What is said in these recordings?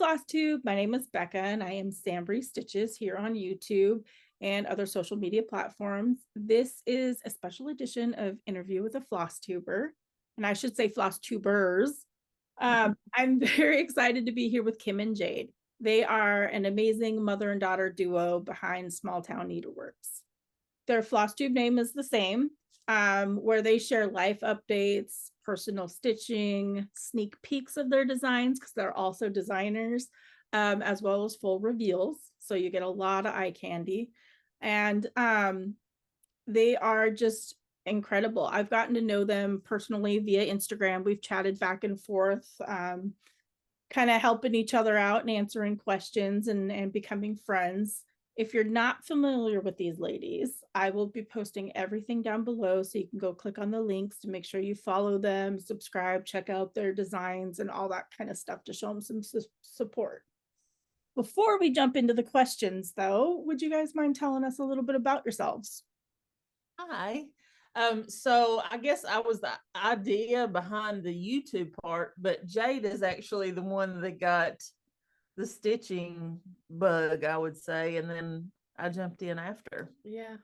Flosstube. My name is Becca and I am SamBrie Stitches here on YouTube and other social media platforms. This is a special edition of Interview with a Flosstuber, and I should say Flosstubers. I'm very excited to be here with Kim and Jade. They are an amazing mother and daughter duo behind Small Town Needleworks. Their Flosstube name is the same, where they share life updates, personal stitching, sneak peeks of their designs, because they're also designers, as well as full reveals. So you get a lot of eye candy. And they are just incredible. I've gotten to know them personally via Instagram. We've chatted back and forth, kind of helping each other out and answering questions and becoming friends. If you're not familiar with these ladies, I will be posting everything down below so you can go click on the links to make sure you follow them, subscribe, check out their designs and all that kind of stuff to show them some support. Before we jump into the questions though, would you guys mind telling us a little bit about yourselves? Hi. So I guess I was the idea behind the YouTube part, but Jade is actually the one that got the stitching bug, I would say, and then I jumped in after. Yeah,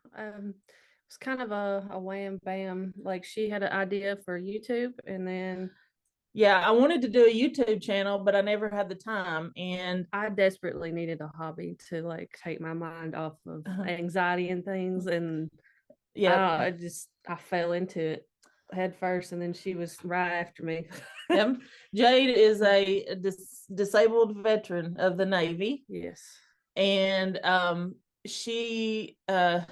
it's kind of a wham bam. Like she had an idea for YouTube, and then I wanted to do a YouTube channel, but I never had the time, and I desperately needed a hobby to like take my mind off of anxiety and things. And I fell into it head first, and then she was right after me. Jade is a disabled veteran of the Navy. Yes. And she has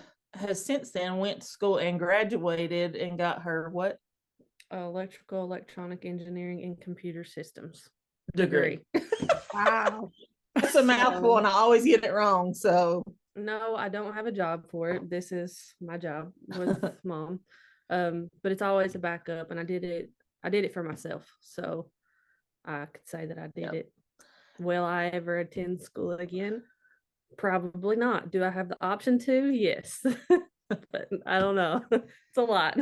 since then went to school and graduated and got her what? Electrical, electronic engineering, and computer systems degree. Wow. That's a mouthful, and I always get it wrong. So no, I don't have a job for it. This is my job with mom. But it's always a backup, and I did it for myself. So I could say that I did it. Will I ever attend school again? Probably not. Do I have the option to? Yes. But I don't know. It's a lot.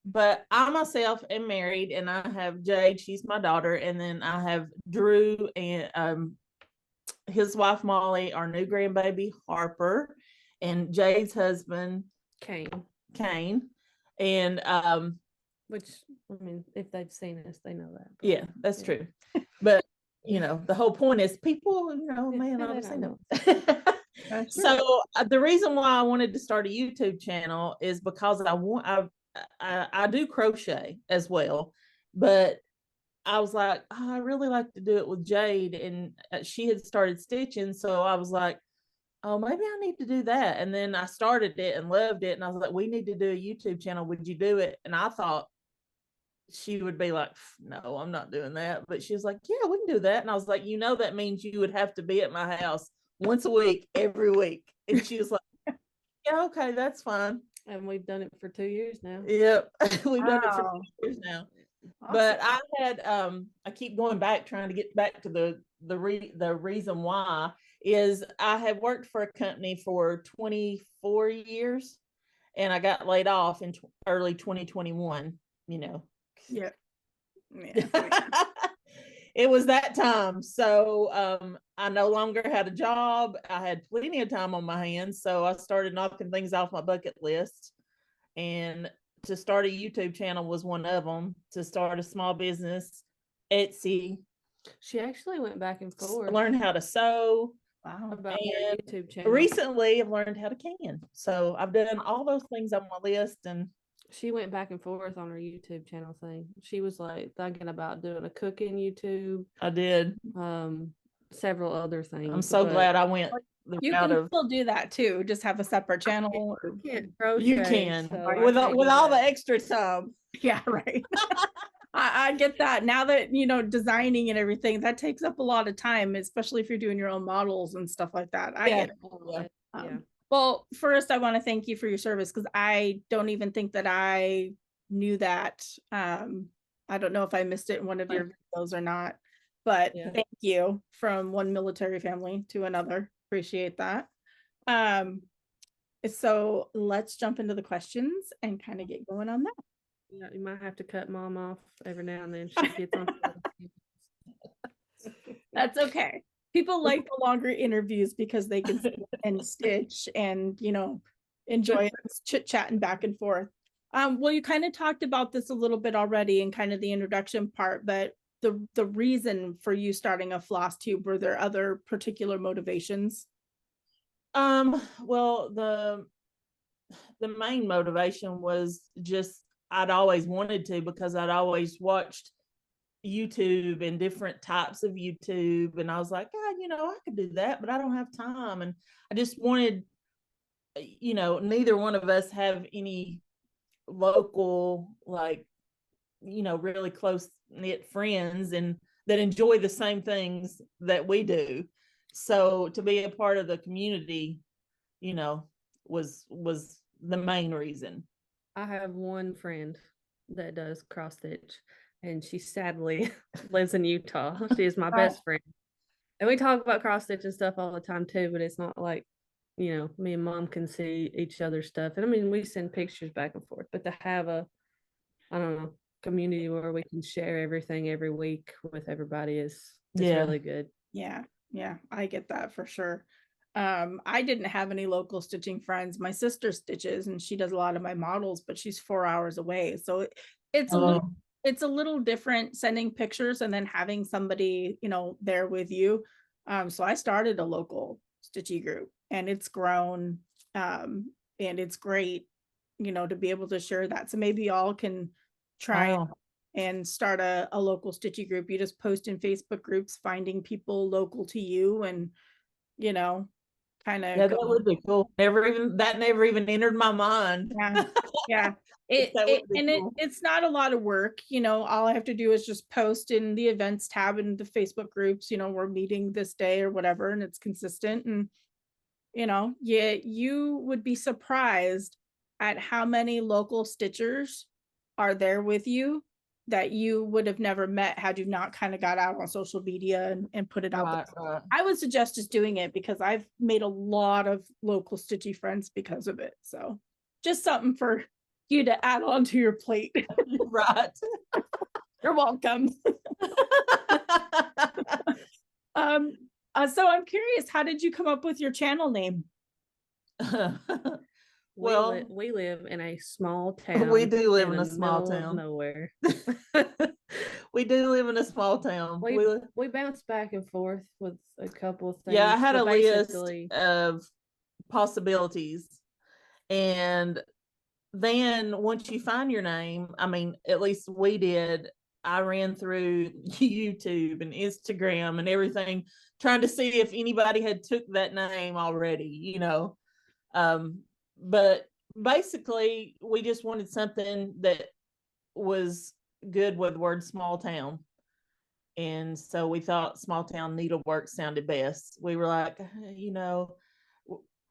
But I myself am married, and I have Jade, she's my daughter, and then I have Drew and his wife Molly, our new grandbaby Harper, and Jade's husband Kane. And which, I mean, if they've seen us, they know that. But, yeah, that's true. But you know, the whole point is people, you know, man, obviously know. So the reason why I wanted to start a YouTube channel is because I do crochet as well, but I was like, I really like to do it with Jade, and she had started stitching, so I was like, oh, maybe I need to do that. And then I started it and loved it, and I was like, we need to do a YouTube channel. Would you do it? And I thought she would be like, no, I'm not doing that. But she was like, yeah, we can do that. And I was like, you know, that means you would have to be at my house once a week, every week. And she was like, yeah, okay, that's fine. And we've done it for 2 years now. Yep. We've done it for 2 years now. Awesome. But I had I keep going back, trying to get back to the reason why is I had worked for a company for 24 years, and I got laid off in early 2021, you know. Yeah. It was that time. So I no longer had a job. I had plenty of time on my hands, so I started knocking things off my bucket list, and to start a YouTube channel was one of them. To start a small business, Etsy. She actually went back and forth. Learned how to sew. Wow. About her YouTube channel. Recently, I've learned how to can. So I've done all those things on my list, and she went back and forth on her YouTube channel thing. She was like thinking about doing a cooking YouTube. I did. Several other things. I'm so glad I went. You can still do that too. Just have a separate channel. You can with all the extra time. Yeah, right. I get that. Now that you know designing and everything, that takes up a lot of time, especially if you're doing your own models and stuff like that. I get it. Well, first, I want to thank you for your service, because I don't even think that I knew that. I don't know if I missed it in one of your videos or not, but thank you from one military family to another. Appreciate that. So let's jump into the questions and kind of get going on that. Yeah, you might have to cut mom off every now and then. She gets on. That's okay. People like the longer interviews because they can sit and stitch and, enjoy chit-chatting back and forth. Well, you kind of talked about this a little bit already in kind of the introduction part, but the reason for you starting a floss tube, were there other particular motivations? Well, the main motivation was just I'd always wanted to, because I'd always watched YouTube and different types of YouTube, and I was like, I could do that, but I don't have time. And I just wanted, neither one of us have any local, like, really close knit friends and that enjoy the same things that we do. So to be a part of the community, was the main reason. I have one friend that does cross stitch, and she sadly lives in Utah. She is my best friend. And we talk about cross stitch and stuff all the time too, but it's not like, me and mom can see each other's stuff. And I mean, we send pictures back and forth, but to have a, I don't know, community where we can share everything every week with everybody is really good. Yeah, I get that for sure. I didn't have any local stitching friends. My sister stitches and she does a lot of my models, but she's 4 hours away. So it's a little different sending pictures and then having somebody, there with you. So I started a local stitchy group, and it's grown, and it's great, to be able to share that. So maybe y'all can try and start a local stitchy group. You just post in Facebook groups, finding people local to you, and kind of that would be cool. Never even entered my mind. Yeah. It's not a lot of work. All I have to do is just post in the events tab in the Facebook groups, we're meeting this day or whatever, and it's consistent. And you would be surprised at how many local stitchers are there with you that you would have never met had you not kind of got out on social media and put it out there. Right. I would suggest just doing it, because I've made a lot of local stitchy friends because of it. So just something for you to add on to your plate. Right. You're welcome. So I'm curious, how did you come up with your channel name? Well, we live in a small town. We do live in a small town. Nowhere. We do live in a small town. We bounce back and forth with a couple of things. Yeah, I had a list of possibilities, and then once you find your name, I mean, at least we did. I ran through YouTube and Instagram and everything, trying to see if anybody had took that name already, but basically we just wanted something that was good with the word small town. And so we thought small town needlework sounded best. We were like,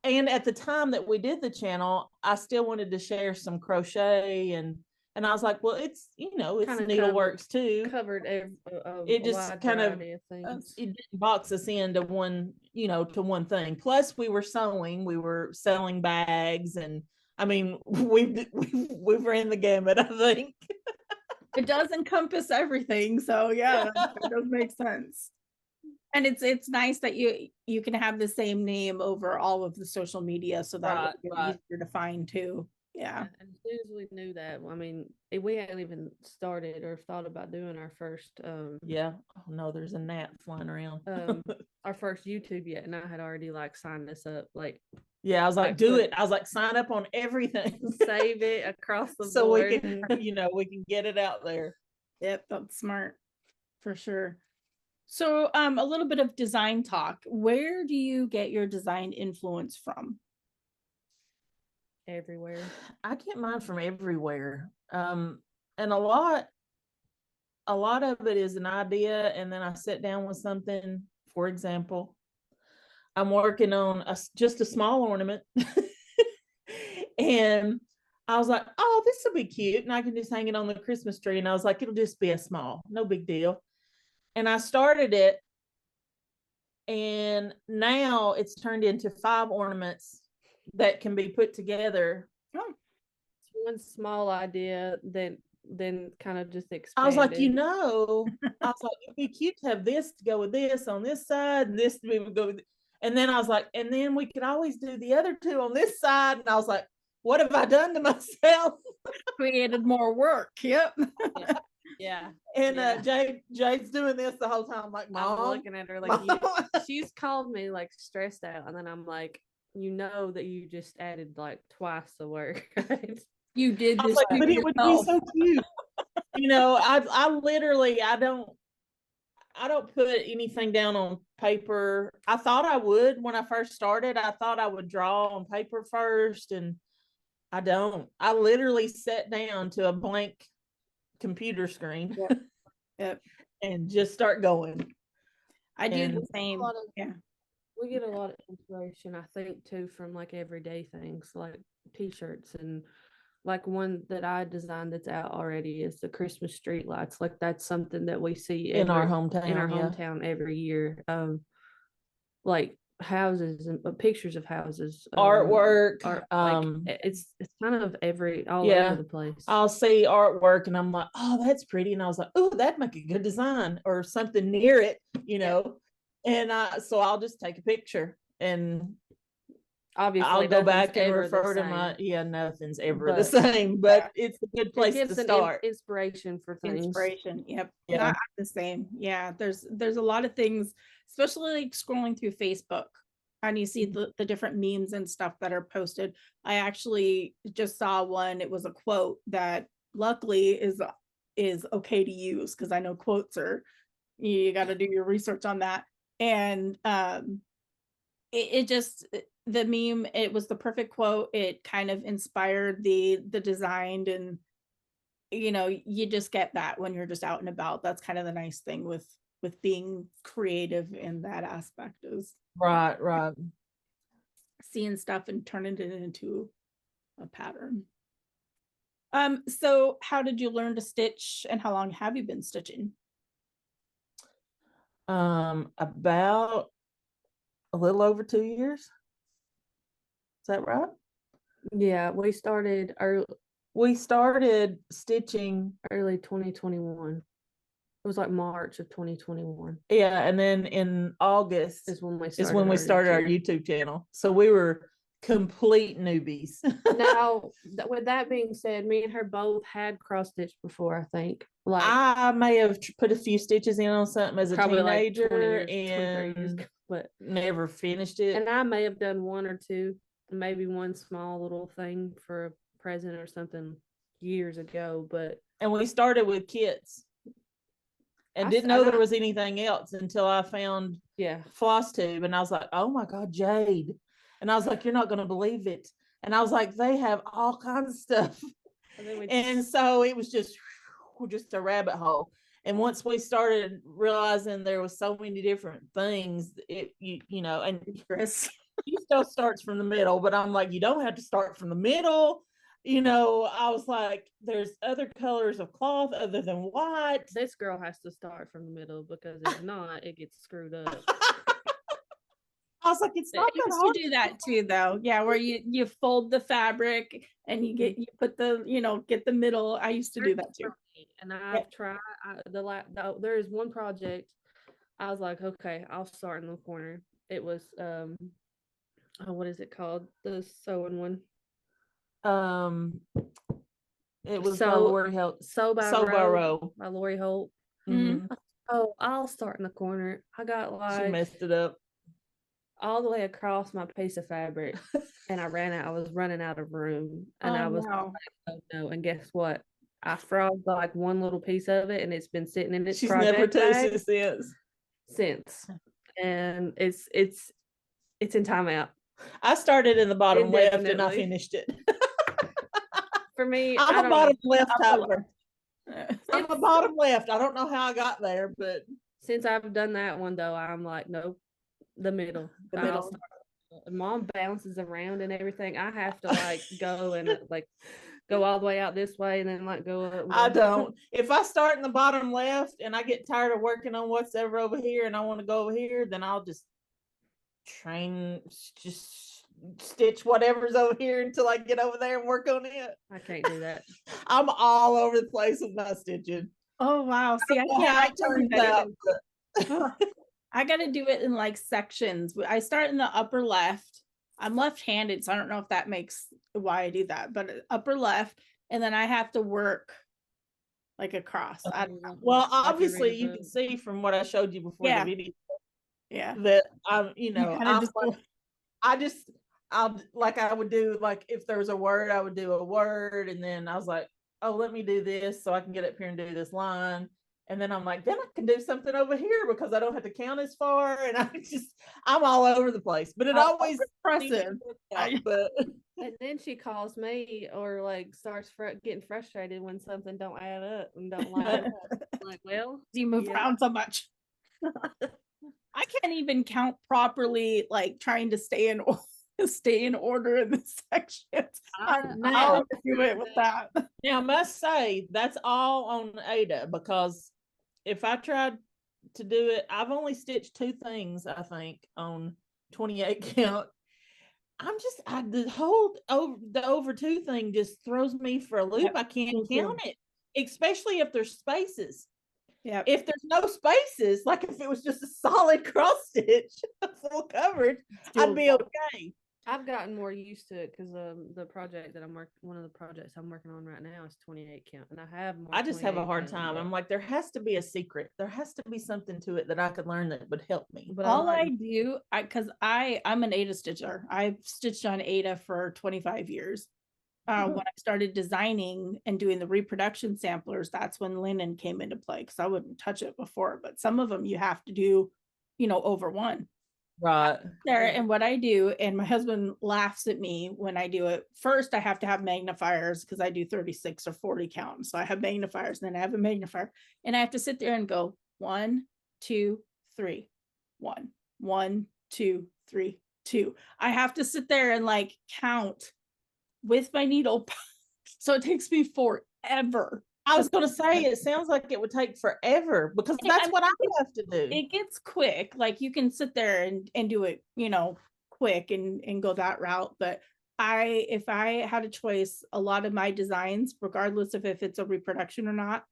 and at the time that we did the channel, I still wanted to share some crochet, and I was like, well, it's it's needleworks too. Covered it just kind of it didn't box us into one, to one thing. Plus, we were sewing, we were selling bags, and I mean, we ran the gamut, I think. It does encompass everything, so yeah, that does make sense. And it's nice that you can have the same name over all of the social media, so that it's easier to find too. Yeah. And as soon as we knew that, I mean, we hadn't even started or thought about doing our first there's a gnat flying around. Our first YouTube yet, and I had already signed us up. I was like, do it. I was like, sign up on everything. Save it across the board. So we can, we can get it out there. Yep, that's smart for sure. So a little bit of design talk. Where do you get your design influence from? Everywhere. I get mine from everywhere. And a lot of it is an idea, and then I sit down with something. For example, I'm working on just a small ornament, and I was like, oh, this will be cute, and I can just hang it on the Christmas tree. And I was like, it'll just be a small, no big deal. And I started it, and now it's turned into 5 ornaments that can be put together. It's one small idea that then kind of just expanded. I was like, I was like, it'd be cute to have this to go with this on this side, and this to go with, and then I was like, and then we could always do the other two on this side. And I was like, what have I done to myself? Created more work. Yep. Yeah. And Jade's doing this the whole time. I'm like, Mom, I'm looking at her like, she's called me like stressed out, and then I'm like, that you just added like twice the work. Right? You did this, like, but it would be so cute. I literally, I don't put anything down on paper. I thought I would when I first started. I thought I would draw on paper first, and I don't. I literally sat down to a blank computer screen. Yep. And just start going. I do the same. We get a lot of inspiration, I think, too, from like everyday things like t-shirts, and like one that I designed that's out already is the Christmas street lights. Like that's something that we see in our hometown every year. Like houses and pictures of houses, artwork. It's kind of all over the place. I'll see artwork and I'm like, oh, that's pretty, and I was like, oh, that'd make a good design or something near it, and so I'll just take a picture, and obviously I'll go back and refer to my nothing's ever the same, but it's a good place to start. Inspiration for things. Inspiration. Yep. Yeah. I'm the same. Yeah. There's a lot of things, especially like scrolling through Facebook, and you see the different memes and stuff that are posted. I actually just saw one. It was a quote that luckily is okay to use, because I know quotes are, you got to do your research on that. And the meme, it was the perfect quote. It kind of inspired the design, and you just get that when you're just out and about. That's kind of the nice thing with being creative in that aspect, is right seeing stuff and turning it into a pattern. So how did you learn to stitch, and how long have you been stitching? About a little over 2 years. Is that right? Yeah, we started stitching early 2021. It was like March of 2021. Yeah, and then in August is when we started our YouTube channel. So we were complete newbies. Now, with that being said, me and her both had cross stitched before, I think. Like I may have put a few stitches in on something as a teenager, like 20 years ago, but never finished it. And I may have done one or two, maybe one small little thing for a present or something years ago. And we started with kits. And didn't know there was anything else until I found Flosstube, and I was like, oh my God, Jade. And I was like, you're not going to believe it. And I was like, they have all kinds of stuff. And so it was just a rabbit hole. And once we started realizing there was so many different things, and Chris, he still starts from the middle, but I'm like, you don't have to start from the middle. I was like, there's other colors of cloth other than white. This girl has to start from the middle, because if not, it gets screwed up. I was like, it's not that hard. You do that too, though. Yeah, where you fold the fabric and you put get the middle. I used to do that too. And I've tried there is one project I was like, okay, I'll start in the corner. It was what is it called? The sewing one. It was by Lori Holt. Sew by Row by Lori Holt. Mm-hmm. Oh, I'll start in the corner. I got she messed it up all the way across my piece of fabric, and I was running out of room, and I was like, oh no. And guess what? I frogged like one little piece of it, and it's been sitting in its She's never touched it since. And it's in timeout. I started in the bottom left and I finished it. For me, I'm a bottom left typer. I'm a bottom left. I don't know how I got there, but since I've done that one though, I'm like, nope, the middle. Mom bounces around and everything. I have to like go and like go all the way out this way and then like go up. I don't. If I start in the bottom left and I get tired of working on what's ever over here and I want to go over here, then I'll just stitch whatever's over here until I get over there and work on it. I can't do that. I'm all over the place with my stitching. Oh wow. See, I know can't. how I it turns out, but I got to do it in like sections. I start in the upper left. I'm left-handed, so I don't know if that makes why I do that, but upper left, and then I have to work like across. I don't know. well, Like you obviously read a you book. can see from what I showed you before Yeah. the video Yeah. that I'm, You kinda I'm just like, I'll like I would do, like if there was a word, I would do a word, and then I was like, oh, let me do this so I can get up here and do this line. And then I'm like, then I can do something over here because I don't have to count as far. And I'm all over the place. But it always impressive. But And then she calls me or like starts getting frustrated when something don't add up and don't line up. Like, well, You move yeah. around so much. I can't even count properly, like trying to stay in order in the sections. now- I'll do it with that. Now, I must say that's all on Ada, because if I tried to do it, I've only stitched 2 things, I think, on 28 count. The over 2 thing just throws me for a loop. Yep, I can't me too. count it, especially if there's spaces. Yeah. If there's no spaces, like if it was just a solid cross stitch, full coverage, I'd be okay. I've gotten more used to it because the project that one of the projects I'm working on right now is 28 count, and I just have a 28 hard count, time. but- I'm like, there has to be a secret. There has to be something to it that I could learn that would help me. But All I like- do, because I'm an Ada stitcher. I've stitched on Ada for 25 years. When I started designing and doing the reproduction samplers, that's when linen came into play, because I wouldn't touch it before. But some of them you have to do, over one. Right. There, and what I do, and my husband laughs at me when I do it. First, I have to have magnifiers because I do 36 or 40 count. So I have magnifiers, and then I have a magnifier, and I have to sit there and go 1, 2, 3, 1, 1, 2, 3, 2. I have to sit there and like count with my needle. So it takes me forever. I was going to say, it sounds like it would take forever, because that's what I have to do. It gets quick. Like you can sit there and do it, quick and go that route. But if I had a choice, a lot of my designs, regardless of if it's a reproduction or not,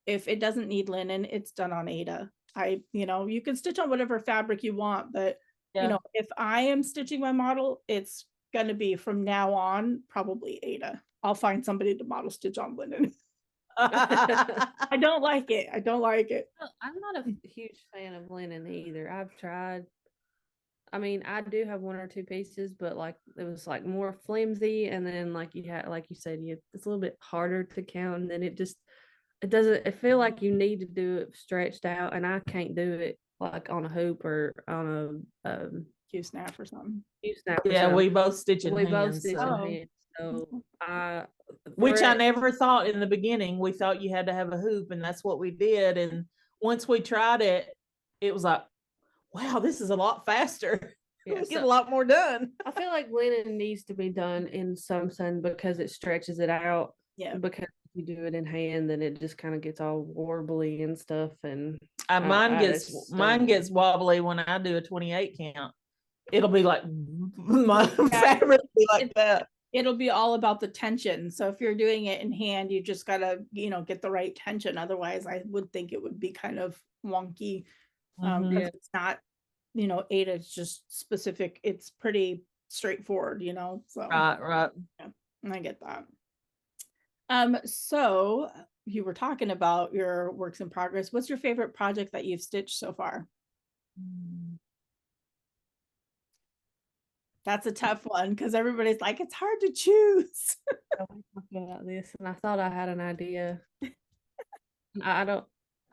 if it doesn't need linen, it's done on Ada. You can stitch on whatever fabric you want, but if I am stitching my model, it's going to be from now on, probably Ada. I'll find somebody to model stitch on linen. I don't like it. I'm not a huge fan of linen either. I've tried. I mean, I do have 1 or 2 pieces, but like it was like more flimsy, and then like you said, it's a little bit harder to count, and then it doesn't. I feel like you need to do it stretched out, and I can't do it like on a hoop or on a Q-snap or something. Yeah, we both stitch in hand. Both stitch So. in hand. So Which I never thought in the beginning. We thought you had to have a hoop, and that's what we did. And once we tried it, it was like, wow, this is a lot faster. Yeah, we get a lot more done. I feel like linen needs to be done in something because it stretches it out. Yeah. Because if you do it in hand, then it just kind of gets all warbly and stuff. And mine gets wobbly when I do a 28 count. It'll be like my fabric will be like that. It'll be all about the tension. So if you're doing it in hand, you just gotta, get the right tension. Otherwise, I would think it would be kind of wonky. It's not, Ada, it's just specific. It's pretty straightforward, so. Right. Yeah, I get that. So you were talking about your works in progress. What's your favorite project that you've stitched so far? That's a tough one because everybody's like, it's hard to choose. I was talking about this, and I thought I had an idea.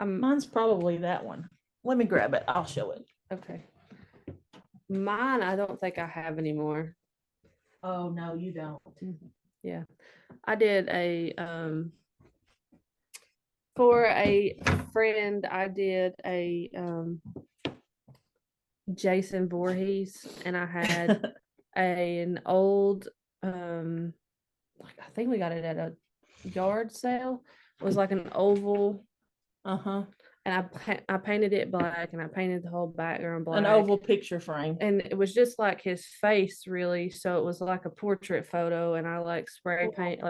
Mine's probably that one. Let me grab it. I'll show it. Okay. Mine, I don't think I have anymore. Oh no, you don't. Yeah, I did for a friend. I did a Jason Voorhees, and I had an old like I think we got it at a yard sale. It was like an oval and I painted it black, and I painted the whole background black. An oval picture frame. And it was just like his face, really. So it was like a portrait photo, and I like spray paint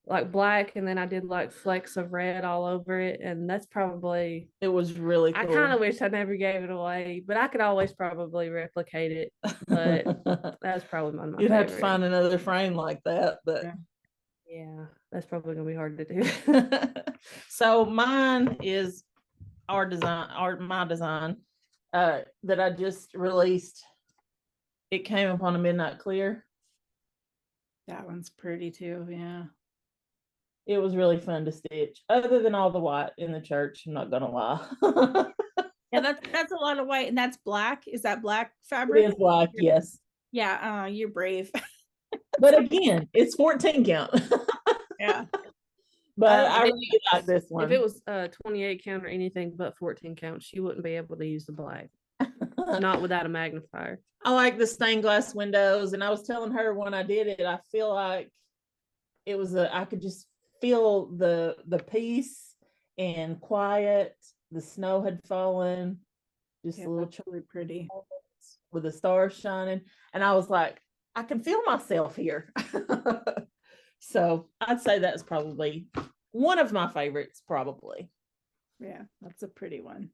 like black, and then I did like flecks of red all over it, and that's probably it was really cool. I kind of wish I never gave it away, but I could always probably replicate it. But that's probably my You'd favorite. have to find another frame like that, but yeah, that's probably gonna be hard to do. So mine is my design that I just released. It came upon a midnight clear. That one's pretty too. Yeah. It was really fun to stitch, other than all the white in the church. I'm not gonna lie. Yeah, that's a lot of white, and that's black. Is that black fabric? It is black, yes. Yeah, you're brave. But again, it's 14 count. Yeah. But I really like this one. If it was 28 count or anything but 14 count, she wouldn't be able to use the black. Not without a magnifier. I like the stained glass windows, and I was telling her when I did it, I feel like it was I could just feel the peace and quiet. The snow had fallen, just a little really pretty with the stars shining, and I was like, I can feel myself here. So I'd say that's probably one of my favorites, probably. Yeah, that's a pretty one.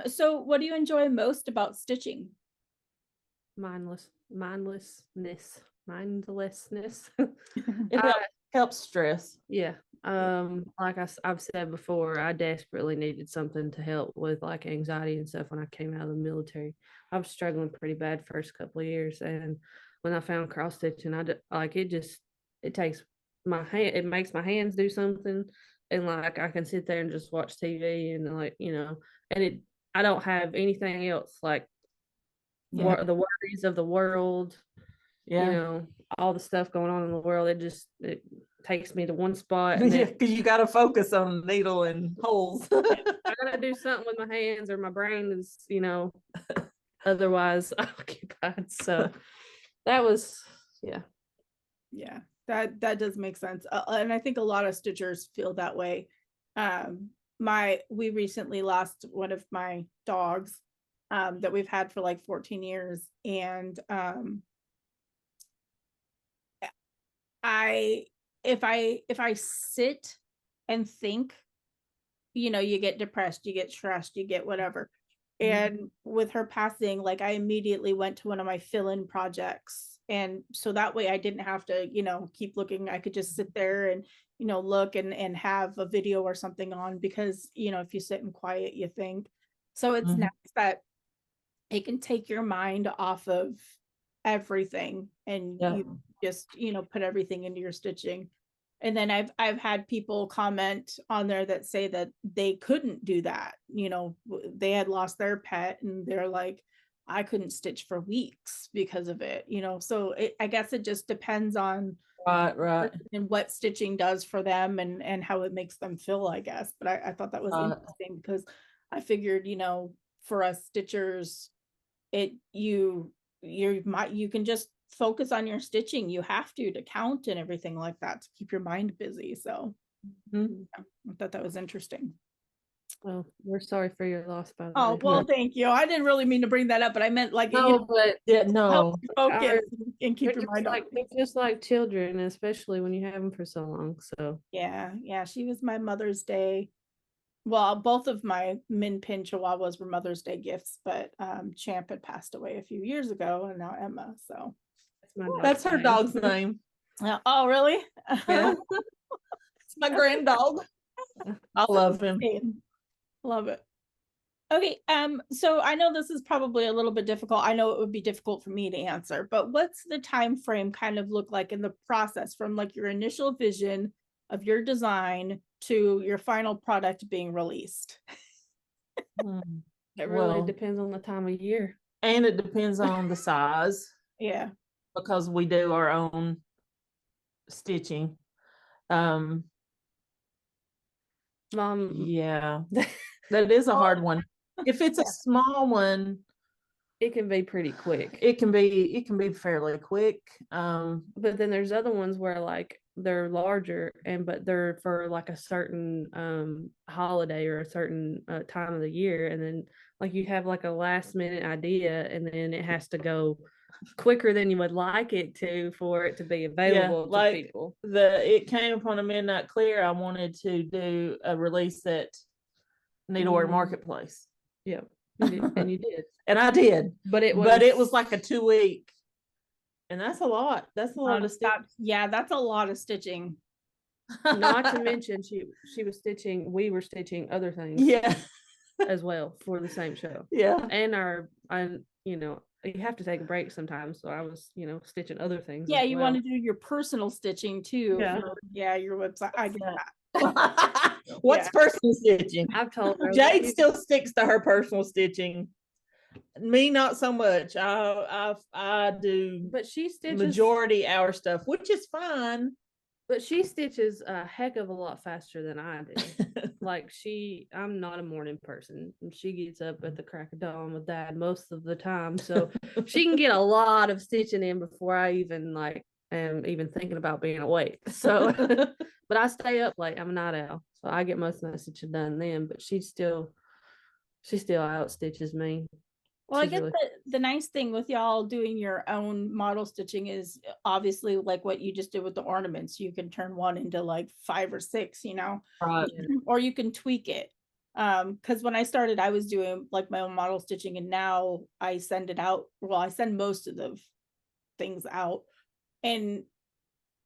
So what do you enjoy most about stitching? Mindlessness. It helps stress. Yeah. Like I've said before, I desperately needed something to help with like anxiety and stuff when I came out of the military. I was struggling pretty bad first couple of years, and when I found cross stitching, it takes my hand, it makes my hands do something, and like I can sit there and just watch TV and like, and I don't have anything else like the worries of the world, all the stuff going on in the world. It takes me to one spot. Because you got to focus on needle and holes. I gotta do something with my hands, or my brain is, otherwise occupied. So that was, yeah. That does make sense, and I think a lot of stitchers feel that way. We recently lost one of my dogs that we've had for like 14 years, and if I sit and think, you get depressed, you get stressed, you get whatever. And with her passing, like I immediately went to one of my fill-in projects, and so that way I didn't have to keep looking. I could just sit there and look and have a video or something on, because if you sit in quiet, you think. So it's nice that it can take your mind off of everything, and you just put everything into your stitching. And then I've had people comment on there that say that they couldn't do that. They had lost their pet, and they're like, I couldn't stitch for weeks because of it. So I guess it just depends on right and what stitching does for them, and how it makes them feel, I guess. But I thought that was interesting, because I figured, for us stitchers, you can just focus on your stitching. You have to count and everything like that to keep your mind busy. So I thought that was interesting. Well, we're sorry for your loss, by the way. Oh, well, thank you. I didn't really mean to bring that up, but I meant like, but help you focus and keep your mind on. They're just like children, especially when you have them for so long. So yeah, she was my Mother's Day. Well, both of my Min Pin Chihuahuas were Mother's Day gifts, but Champ had passed away a few years ago, and now Emma. So that's her dog's name. Oh, really? Yeah. It's my grand dog. I love him. Love it. Okay, so I know this is probably a little bit difficult. I know it would be difficult for me to answer, but what's the time frame kind of look like in the process from like your initial vision of your design to your final product being released? It really depends on the time of year. And it depends on the size. Yeah. Because we do our own stitching. Mom. Yeah. That is a hard one. If it's a small one, it can be pretty quick. It can be fairly quick. But then there's other ones where like they're larger, but they're for like a certain holiday or a certain time of the year, and then like you have like a last minute idea, and then it has to go quicker than you would like it to for it to be available to people. It came upon a midnight clear. I wanted to do a release at Needlework Marketplace. Yep. And you did. And I did. But it was like a 2-week. And that's a lot. That's a lot of stitching. Yeah, that's a lot of stitching. Not to mention she was stitching, we were stitching other things. Yeah. As well for the same show. Yeah. And you have to take a break sometimes. So I was, stitching other things. Yeah, you want to do your personal stitching too. Yeah. Your website. I get that. What's personal stitching? I've told her. Jade still sticks to her personal stitching. Me, not so much. I do, but she stitches majority our stuff, which is fine. But she stitches a heck of a lot faster than I do. I'm not a morning person. She gets up at the crack of dawn with Dad most of the time, so she can get a lot of stitching in before I even am even thinking about being awake. So, but I stay up late. I'm a night owl, so I get most of my stitching done then. But she still out stitches me. Well, I guess the nice thing with y'all doing your own model stitching is obviously like what you just did with the ornaments. You can turn one into like 5 or 6, right. Or you can tweak it. Because when I started, I was doing like my own model stitching, and now I send it out. Well, I send most of the things out, and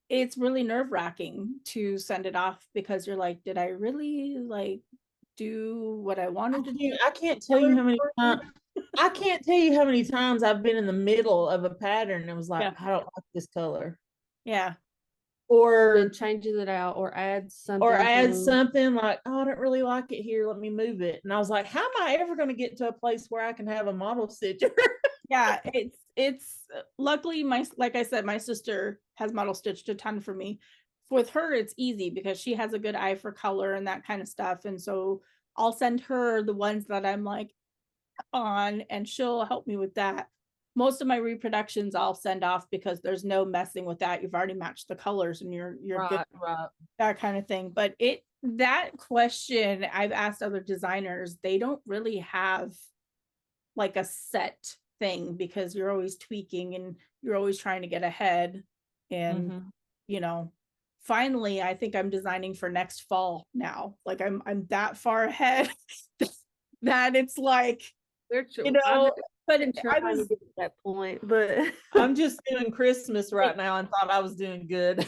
it's really nerve-wracking to send it off because you're like, did I really do what I wanted to do? I can't tell you how many times. I can't tell you how many times I've been in the middle of a pattern and was like, I don't like this color. Yeah. Or then changes it out or adds something. Like, oh, I don't really like it here. Let me move it. And I was like, how am I ever going to get to a place where I can have a model stitcher? Yeah, it's luckily like I said, my sister has model stitched a ton for me. With her, it's easy because she has a good eye for color and that kind of stuff. And so I'll send her the ones that I'm like on, and she'll help me with that. Most of my reproductions I'll send off because there's no messing with that. You've already matched the colors and you're good, that kind of thing. But that question I've asked other designers, they don't really have like a set thing because you're always tweaking and you're always trying to get ahead. And finally, I think I'm designing for next fall now. Like I'm that far ahead that it's like, but I was at that point, but I'm just doing Christmas right now and thought I was doing good.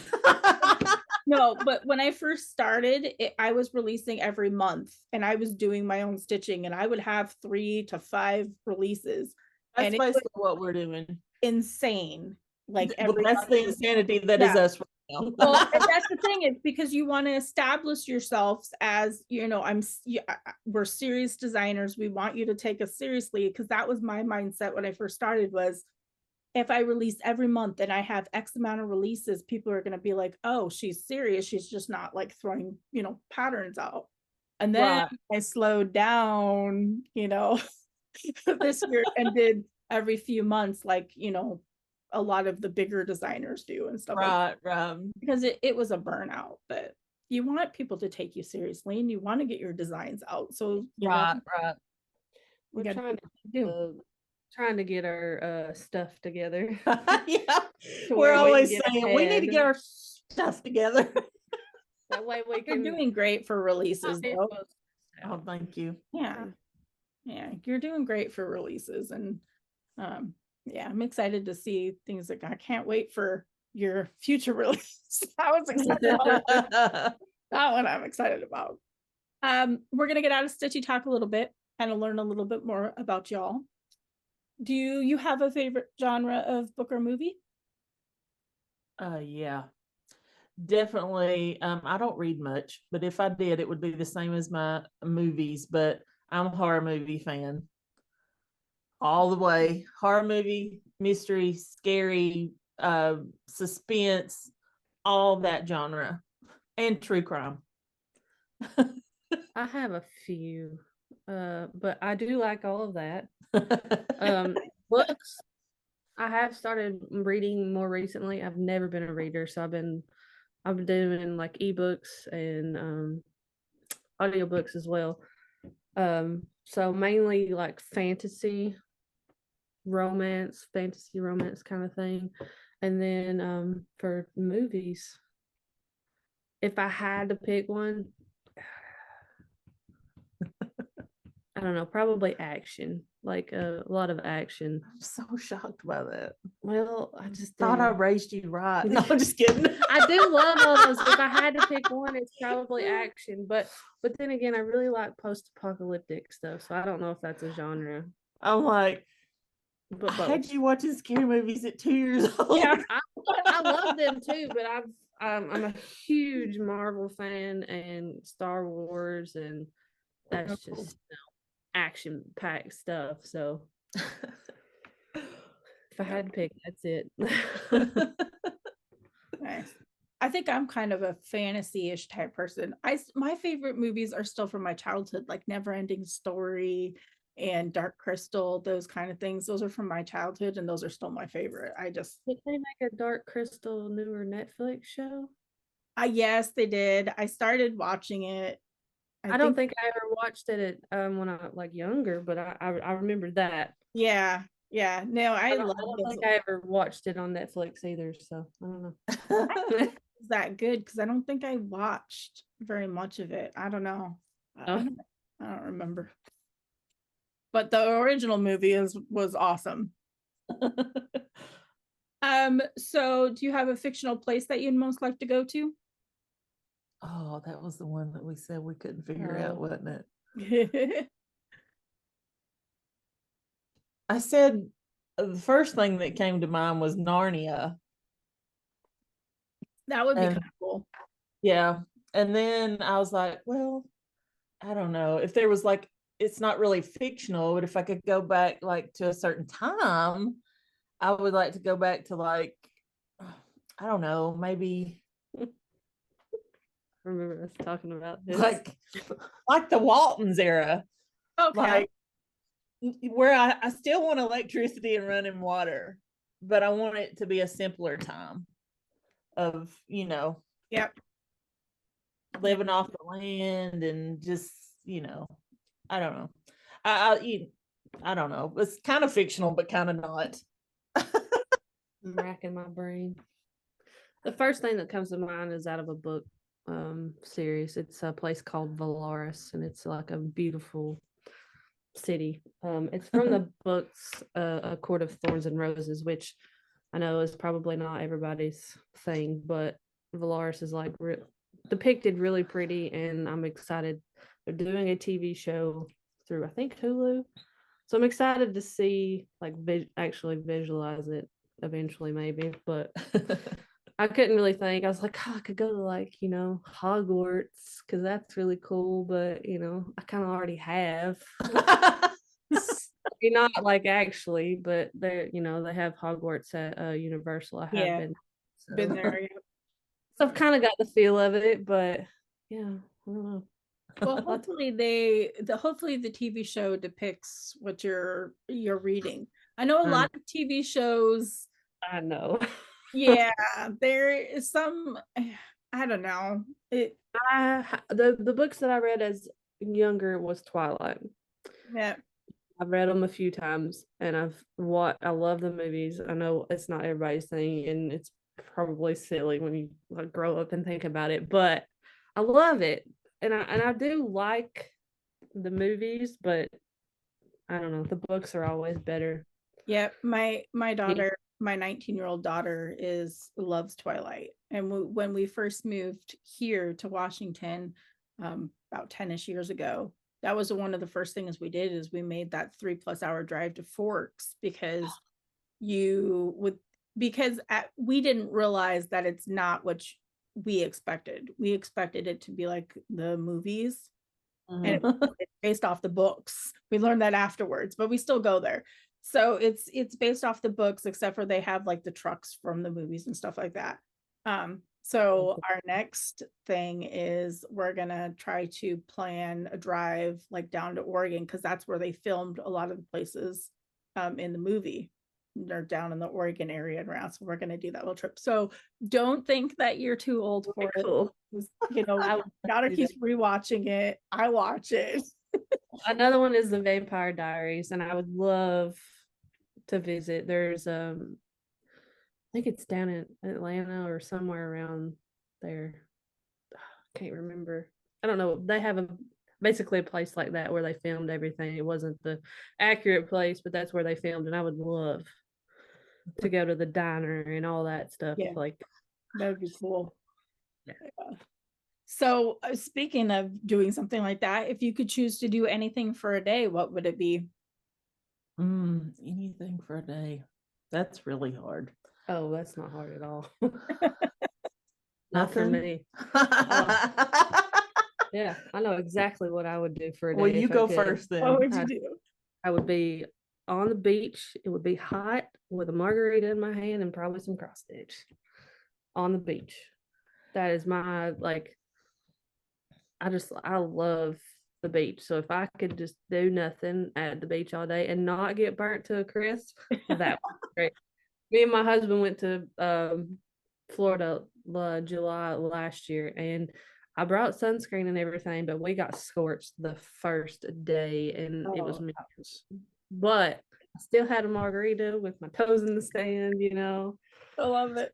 No, but when I first started, I was releasing every month and I was doing my own stitching, and I would have 3 to 5 releases. That's basically what we're doing. Insane. Like that's the insanity that is us right now. Well, and that's the thing, is because you want to establish yourselves as, we're serious designers. We want you to take us seriously, because that was my mindset when I first started, was if I release every month and I have X amount of releases, people are going to be like, oh, she's serious. She's just not like throwing, patterns out. And then I slowed down, this year, and did every few months, like, a lot of the bigger designers do and stuff. Right. Because it was a burnout, but you want people to take you seriously and you want to get your designs out. So right. We're trying to get our stuff together. Yeah. We're always saying we need to get our stuff together. That way You're doing great for releases, though. Oh, thank you. Yeah, you're doing great for releases, and I'm excited to see things. Like, I can't wait for your future release. I was excited about that one. I'm excited about. We're gonna get out of Stitchy Talk a little bit, kind of learn a little bit more about y'all. Do you have a favorite genre of book or movie? Yeah, definitely. I don't read much, but if I did, it would be the same as my movies. But I'm a horror movie fan all the way. Horror movie, mystery, scary, suspense, all that genre, and true crime. I have a few, but I do like all of that. Books, I have started reading more recently. I've never been a reader, so I've been I'm doing like ebooks and audiobooks as well. So mainly like fantasy romance kind of thing. And then for movies, if I had to pick one, I don't know, probably action, like a lot of action. I'm so shocked by that. Well, I just Thought I raised you right. No, I'm just kidding. I do love all those. If I had to pick one, it's probably action. But then again, I really like post-apocalyptic stuff, so I don't know if that's a genre. I'm like, But I had you watching scary movies at 2 years old. yeah, I love them too. But I'm a huge Marvel fan and Star Wars, and that's just action-packed stuff. So if I had to pick, that's it. Nice. I think I'm kind of a fantasy-ish type person. My favorite movies are still from my childhood, like Never-Ending Story and Dark Crystal, those kind of things. Those are from my childhood, and those are still my favorite. Did they make a Dark Crystal newer Netflix show? Yes, they did. I started watching it. I don't think I ever watched it when I was like younger, but I remember that. Yeah. No, I love don't those. think I ever watched it on Netflix either, so I don't know. Is that good? Because I don't think I watched very much of it. I don't know. I don't remember. But the original movie was awesome. So do you have a fictional place that you'd most like to go to? Oh, that was the one that we said we couldn't figure out, wasn't it? I said the first thing that came to mind was Narnia. That would be kind of cool. Yeah. And then I was like, well, I don't know if there was like, it's not really fictional, but if I could go back like to a certain time, I would like to go back to like, I don't know, maybe I remember us talking about this. Like the Waltons era. Okay. Like where I still want electricity and running water, but I want it to be a simpler time of, Yep. living off the land and just, I don't know. I don't know. It's kind of fictional, but kind of not. I'm racking my brain. The first thing that comes to mind is out of a book series. It's a place called Valaris, and it's like a beautiful city. It's from the books A Court of Thorns and Roses, which I know is probably not everybody's thing, but Valaris is like depicted really pretty, and I'm excited. They're doing a TV show through, I think, Hulu. So I'm excited to see, like, actually visualize it eventually, maybe. But I couldn't really think. I was like, oh, I could go to, like, Hogwarts, because that's really cool. But, I kind of already have. Not like actually, but they're, they have Hogwarts at Universal. I have been there. Yeah. So I've kind of got the feel of it, but yeah, I don't know. Well, hopefully hopefully the TV show depicts what you're reading. I know a lot of TV shows. I know. Yeah, there is some. I don't know. The books that I read as younger was Twilight. Yeah, I've read them a few times, and I love the movies. I know it's not everybody's thing, and it's probably silly when you grow up and think about it, but I love it, and I do like the movies, but I don't know, the books are always better. Yeah, my daughter, my 19-year-old daughter loves Twilight, and when we first moved here to Washington about 10ish years ago, that was one of the first things we did is we made that 3+ hour drive to Forks because we didn't realize that it's not what we expected. We expected it to be like the movies, and it's based off the books. We learned that afterwards, but we still go there. So it's based off the books, except for they have like the trucks from the movies and stuff like that. So our next thing is we're gonna try to plan a drive like down to Oregon, because that's where they filmed a lot of the places in the movie. they're down in the Oregon area and around. So we're going to do that little trip. So don't think that you're too old for it. Cool. You know, daughter keeps rewatching it. I watch it. Another one is the Vampire Diaries, and I would love to visit. There's I think it's down in Atlanta or somewhere around there. Can't remember. I don't know. They have basically a place like that where they filmed everything. It wasn't the accurate place, but that's where they filmed, and I would love to go to the diner and all that stuff. Yeah. Like that would be cool. Yeah. So speaking of doing something like that, if you could choose to do anything for a day, what would it be? Anything for a day. That's really hard. Oh, that's not hard at all. Not for me. Yeah, I know exactly what I would do for a day. Well, you go first then. What would you do? I would be on the beach. It would be hot with a margarita in my hand and probably some cross stitch on the beach. That is my, like, I love the beach. So if I could just do nothing at the beach all day and not get burnt to a crisp, that would be great. Me and my husband went to Florida July last year, and I brought sunscreen and everything, but we got scorched the first day, and it was miserable. But I still had a margarita with my toes in the sand, you know. I love it.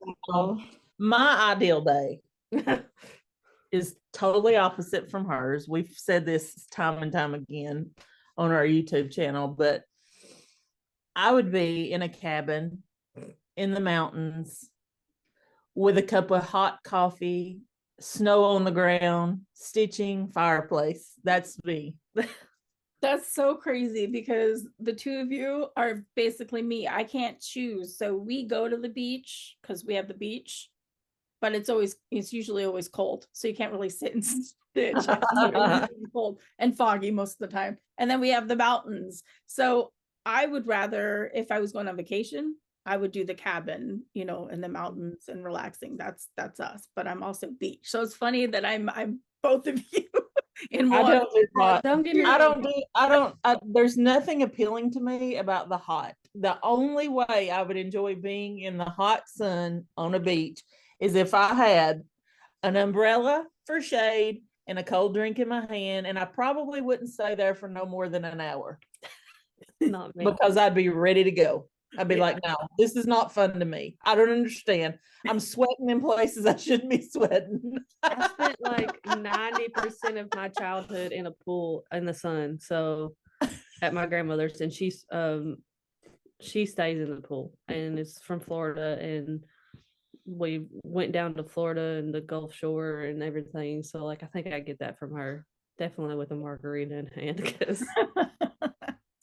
My ideal day is totally opposite from hers. We've said this time and time again on our YouTube channel, but I would be in a cabin in the mountains with a cup of hot coffee, snow on the ground, stitching, fireplace. That's me. That's so crazy because the two of you are basically me. I can't choose. So we go to the beach because we have the beach, but it's usually always cold. So you can't really sit and stitch. It's cold and foggy most of the time. And then we have the mountains. So I would rather, if I was going on vacation, I would do the cabin, you know, in the mountains and relaxing. That's us. But I'm also beach. So it's funny that I'm both of you in one. There's nothing appealing to me about the hot. The only way I would enjoy being in the hot sun on a beach is if I had an umbrella for shade and a cold drink in my hand, and I probably wouldn't stay there for no more than an hour. Not me. Because I'd be ready to go. I'd be like, no, this is not fun to me. I don't understand. I'm sweating in places I shouldn't be sweating. I spent like 90% of my childhood in a pool in the sun. So at my grandmother's, and she stays in the pool, and it's from Florida, and we went down to Florida and the Gulf Shore and everything. So like I think I get that from her, definitely with a margarita in hand, because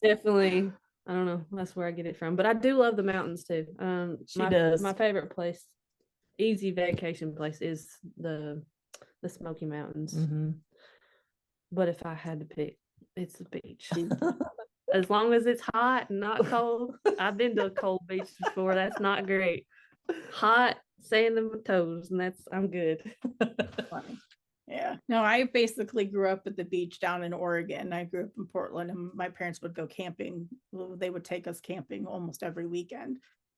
definitely, I don't know, that's where I get it from. But I do love the mountains too. My favorite place, easy vacation place, is the Smoky Mountains. Mm-hmm. But if I had to pick, it's the beach. As long as it's hot and not cold. I've been to a cold beach before. That's not great. Hot, sand in my toes, and I'm good. Funny. Yeah. No, I basically grew up at the beach down in Oregon. I grew up in Portland, and my parents would go camping. They would take us camping almost every weekend.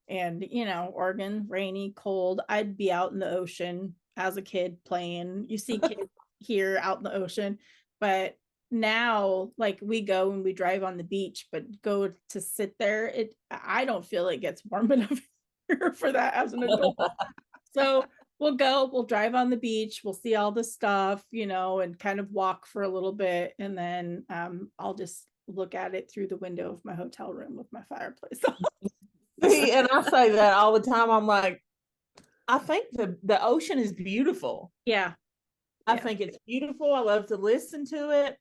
And, you know, Oregon, rainy, cold. I'd be out in the ocean as a kid playing. You see kids here out in the ocean. But now, like, we go and we drive on the beach, but go to sit there, I don't feel it gets warm enough here for that as an adult. So we'll drive on the beach, we'll see all the stuff, you know, and kind of walk for a little bit, and then I'll just look at it through the window of my hotel room with my fireplace. See, and I say that all the time. I'm like, I think the ocean is beautiful. Yeah. I think it's beautiful. I love to listen to it,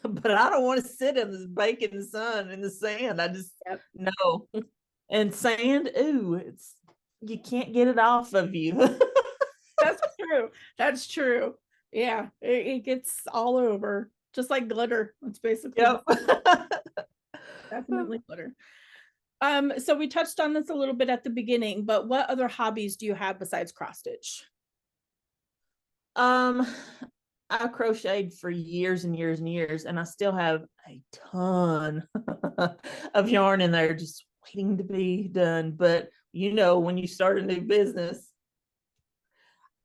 but I don't want to sit in this baking sun in the sand. I just no. And sand, you can't get it off of you. That's true. Yeah, it gets all over, just like glitter. It's basically definitely glitter. So we touched on this a little bit at the beginning, but what other hobbies do you have besides cross stitch? I crocheted for years and years and years, and I still have a ton of yarn in there just waiting to be done. But when you start a new business,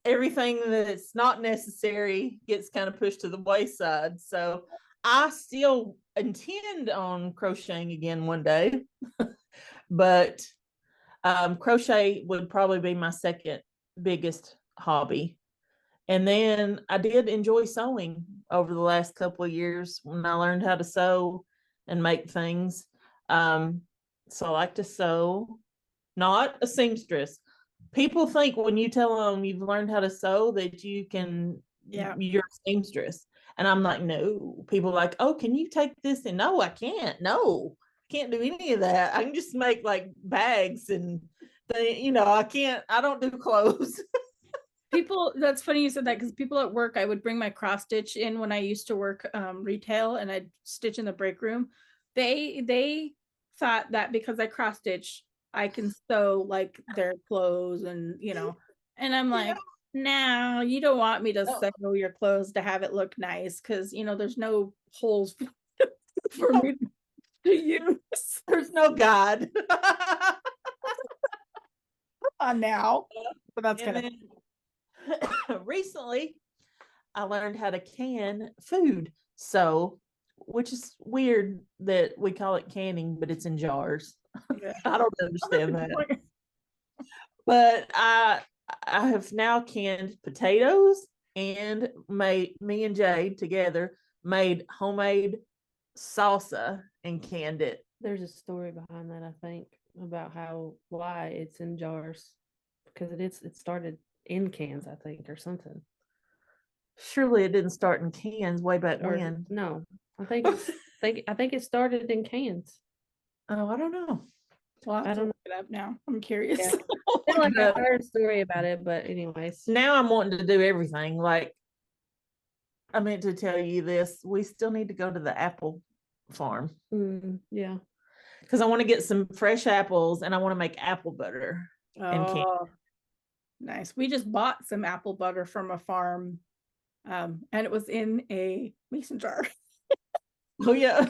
everything that's not necessary gets kind of pushed to the wayside. So I still intend on crocheting again one day, but crochet would probably be my second biggest hobby. And then I did enjoy sewing over the last couple of years when I learned how to sew and make things. So I like to sew, not a seamstress. People think when you tell them you've learned how to sew that you're a seamstress. And I'm like, no. People are like, oh, can you take this? And no, I can't. No, I can't do any of that. I can just make like bags and I don't do clothes. That's funny you said that, because people at work, I would bring my cross stitch in when I used to work retail, and I'd stitch in the break room. They thought that because I cross stitch, I can sew like their clothes, and and I'm like, no, you don't want me to sew your clothes to have it look nice, because there's no holes for me to use. There's no God. On now, but that's kind of. Recently I learned how to can food, which is weird that we call it canning, but it's in jars. Yeah. I don't understand that. But I have now canned potatoes, and me and Jade together made homemade salsa and canned it. There's a story behind that, I think, about why it's in jars, because it started in cans, I think, or something. Surely it didn't start in cans way back when. No, I think it started in cans. Oh, I don't know. Well, I don't look it up now. I'm curious. Yeah. I heard a story about it, but anyways. Now I'm wanting to do everything. Like, I meant to tell you this. We still need to go to the apple farm. Yeah. Because I want to get some fresh apples, and I want to make apple butter. Oh, nice. We just bought some apple butter from a farm, and it was in a mason jar. Oh yeah.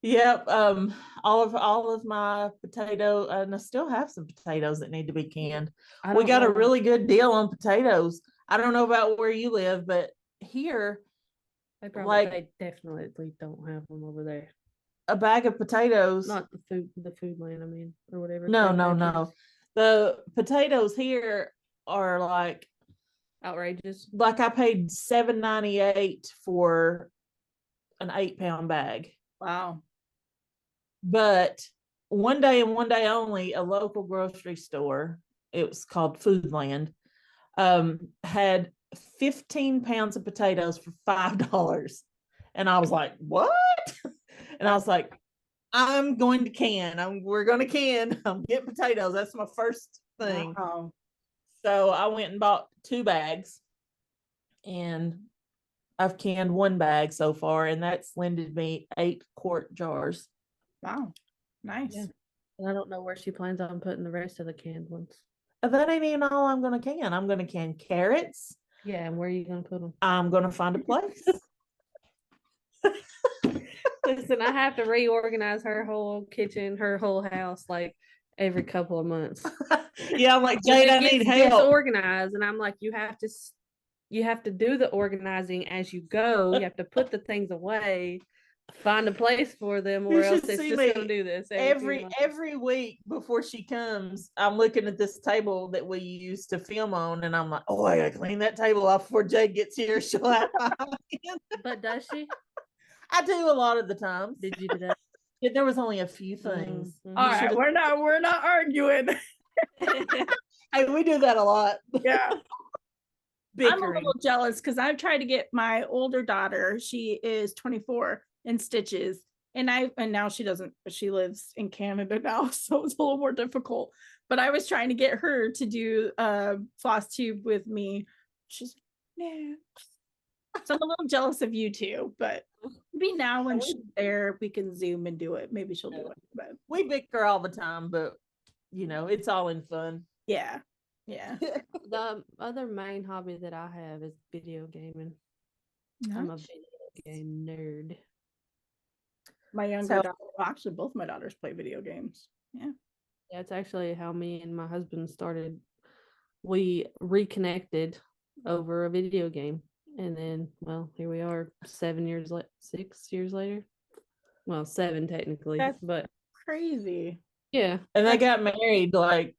Yep. All of my potato, and I still have some potatoes that need to be canned. We got a really good deal on potatoes. I don't know about where you live, but here they definitely don't have them over there. A bag of potatoes. Not the food lane, I mean, or whatever. No. The potatoes here are like outrageous. Like I paid $7.98 for an 8-pound bag. Wow. But one day and one day only, a local grocery store, it was called Foodland, had 15 pounds of potatoes for $5. And I was like, what? And I was like, I'm going to can. We're going to can. I'm getting potatoes. That's my first thing. Wow. So I went and bought 2 bags, and I've canned 1 bag so far, and that's lended me 8-quart jars. Wow. Nice. Yeah. And I don't know where she plans on putting the rest of the canned ones. That ain't even all I'm going to can. I'm going to can carrots. Yeah, and where are you going to put them? I'm going to find a place. Listen, I have to reorganize her whole kitchen, her whole house, like every couple of months. Yeah, I'm like, Jade, I need help. Disorganized, and I'm like, you have to do the organizing as you go. You have to put the things away, find a place for them, or else it's just gonna do this every week before she comes. I'm looking at this table that we use to film on, and I'm like, oh, I gotta clean that table off before Jade gets here. She'll have But does she? I do a lot of the times. Did you do that? Yeah, there was only a few things. Mm-hmm. All right, we're not arguing. Hey, we do that a lot. Yeah. I'm a little jealous because I've tried to get my older daughter, she is 24, in stitches, and now she doesn't, she lives in Canada now, so it's a little more difficult. But I was trying to get her to do Flosstube with me. She's nah. So I'm a little jealous of you two, but maybe now when she's there, we can Zoom and do it. Maybe she'll do it. But we bicker all the time, but it's all in fun. Yeah. Yeah. The other main hobby that I have is video gaming. Nice. I'm a video game nerd. My younger daughter, well, actually, both my daughters play video games. Yeah. Yeah, it's actually how me and my husband started. We reconnected over a video game. And then, well, here we are 6 years later. Well, 7 technically, That's but crazy. yeah. And they got married like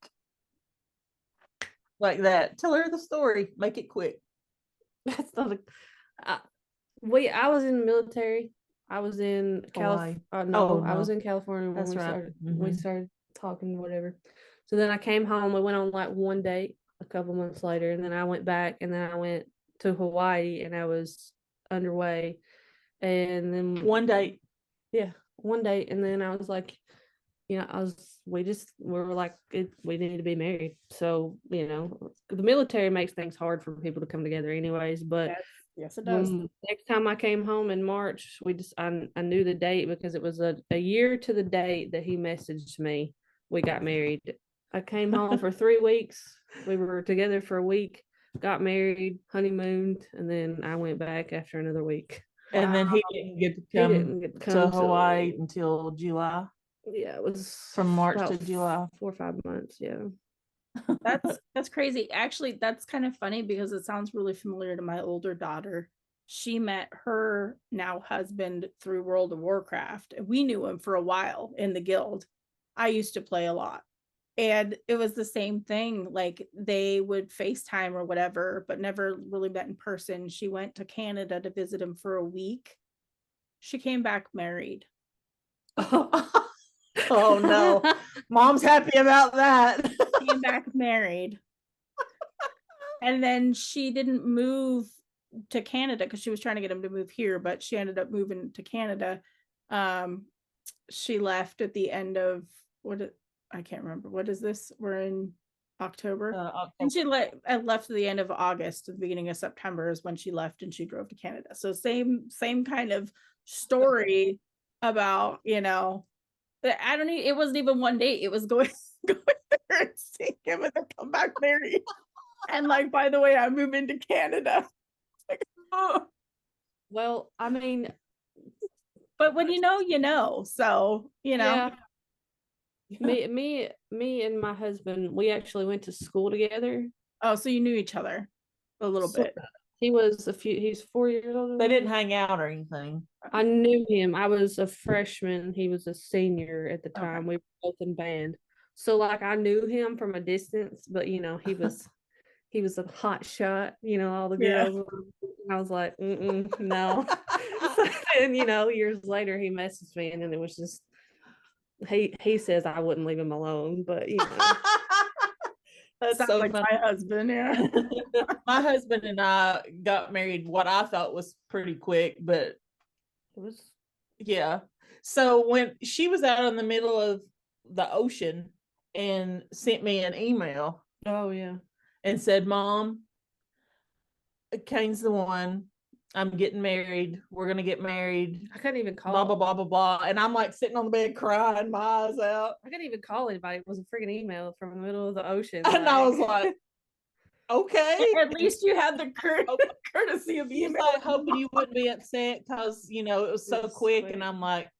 that. Tell her the story. Make it quick. That's not a. I was in the military. I was in California. No, I was in California when we started talking, whatever. So then I came home. We went on like one date a couple months later, and then I went back, and then I went to Hawaii, and I was underway, and then one date, and then I was like, we were like, we need to be married. So the military makes things hard for people to come together, anyways. But yes, it does. Next time I came home in March, I knew the date because it was a year to the date that he messaged me. We got married. I came home for 3 weeks. We were together for a week, got married, honeymooned, and then I went back after another week. And then he didn't get to come to Hawaii until July. Yeah, it was from March to July. 4 or 5 months. Yeah. That's crazy. Actually, that's kind of funny because it sounds really familiar to my older daughter. She met her now husband through World of Warcraft. We knew him for a while in the guild. I used to play a lot. And it was the same thing. Like they would FaceTime or whatever, but never really met in person. She went to Canada to visit him for a week. She came back married. Oh no. Mom's happy about that. Came back married. And then she didn't move to Canada because she was trying to get him to move here, but she ended up moving to Canada. She left at the end of I can't remember. What is this? We're in October. And she left at the end of August, the beginning of September is when she left and she drove to Canada. So same kind of story about, I don't need, it wasn't even one date. It was going there and seeing him and then come back married. And like, by the way, I moved into Canada. Like, oh. Well, I mean, but when you know, so yeah. Me and my husband, we actually went to school together. Oh, so you knew each other a little bit. He's 4 years older. They didn't hang out or anything. I knew him. I was a freshman. He was a senior at the time. Okay. We were both in band. So like I knew him from a distance, but he was a hot shot, all the girls. Yeah. I was like, no. And years later he messaged me and then it was just he says I wouldn't leave him alone, but That's so like funny. My husband, yeah. My husband and I got married what I thought was pretty quick, but it was, yeah. So when she was out in the middle of the ocean and sent me an email. Oh yeah. And said, Mom, Kane's the one. I'm getting married. We're going to get married. I couldn't even call. Blah, blah, blah, blah, blah. And I'm like sitting on the bed crying, my eyes out. I couldn't even call anybody. It was a freaking email from the middle of the ocean. And I was like, okay. At least you had the courtesy of email. I hoping you wouldn't be upset because, it was so quick. Sweet. And I'm like,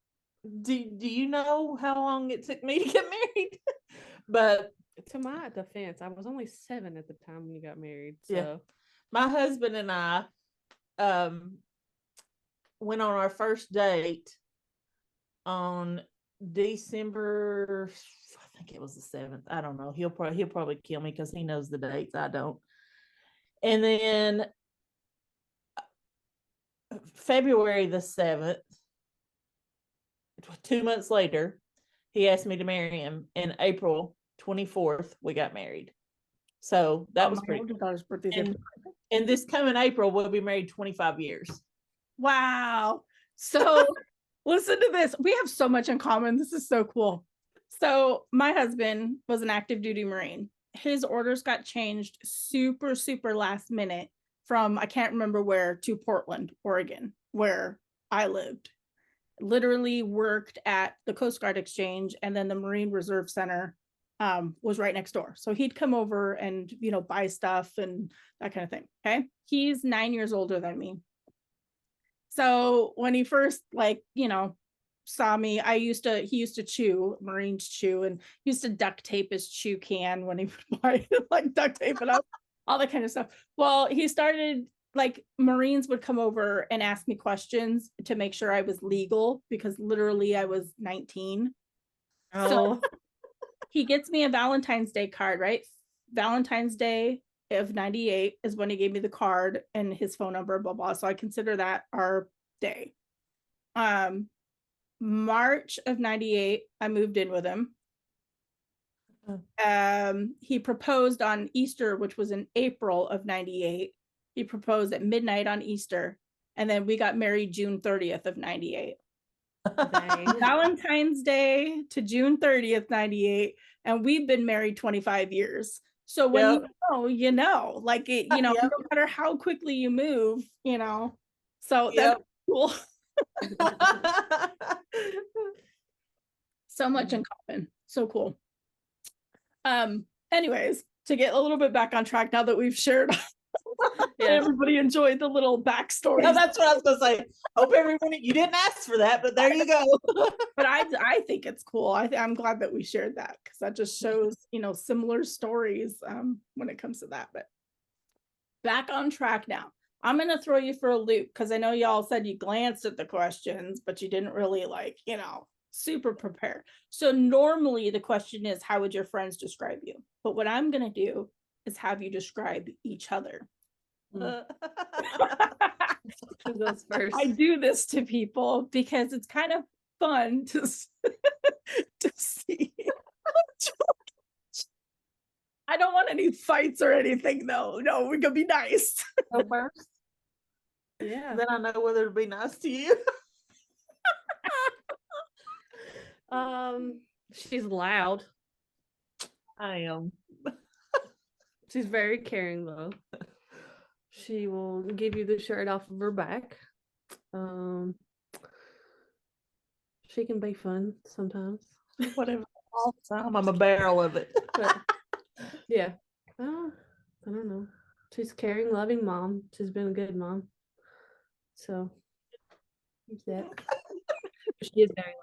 do you know how long it took me to get married? But to my defense, I was only 7 at the time when you got married. So yeah. My husband and I went on our first date on December, I think it was the 7th. I don't know. He'll probably kill me because he knows the dates. I don't. And then February the 7th, 2 months later, he asked me to marry him. In April 24th, we got married. So that was pretty cool. And this coming April, we'll be married 25 years. Wow. So listen to this. We have so much in common. This is so cool. So my husband was an active duty Marine. His orders got changed super, super last minute from, I can't remember where, to Portland, Oregon, where I lived. Literally worked at the Coast Guard Exchange, and then the Marine Reserve Center was right next door. So he'd come over and, buy stuff and that kind of thing. Okay. He's 9 years older than me. So when he first saw me, he used to chew, Marines chew, and he used to duct tape his chew can when he would buy like duct tape it up, all that kind of stuff. Well, he started, like, Marines would come over and ask me questions to make sure I was legal, because literally I was 19. So he gets me a Valentine's Day card, right? Valentine's Day of 98 is when he gave me the card and his phone number, blah, blah. So I consider that our day. March of 98, I moved in with him. He proposed on Easter, which was in April of 98. He proposed at midnight on Easter. And then we got married June 30th of 98. Valentine's Day to June 30th, 98. And we've been married 25 years. So when you know, like it, no matter how quickly you move, so that's cool. So much in common. So cool. Anyways, to get a little bit back on track now that we've shared, everybody enjoyed the little backstory. No, that's what I was gonna say. Hope everybody, you didn't ask for that, but there you go. But I think it's cool. I'm glad that we shared that, because that just shows similar stories when it comes to that. But back on track now. I'm gonna throw you for a loop, because I know y'all said you glanced at the questions, but you didn't really super prepare. So normally the question is, how would your friends describe you? But what I'm gonna do is have you describe each other. Who goes first? I do this to people because it's kind of fun to see. I don't want any fights or anything, though. No, we're gonna be nice. Go first. Yeah. Then I know whether to be nice to you. She's loud. I am. She's very caring, though. She will give you the shirt off of her back. She can be fun sometimes. Whatever. All the time. I'm a barrel of it. But, yeah. I don't know. She's caring, loving mom. She's been a good mom. So, yeah. She is very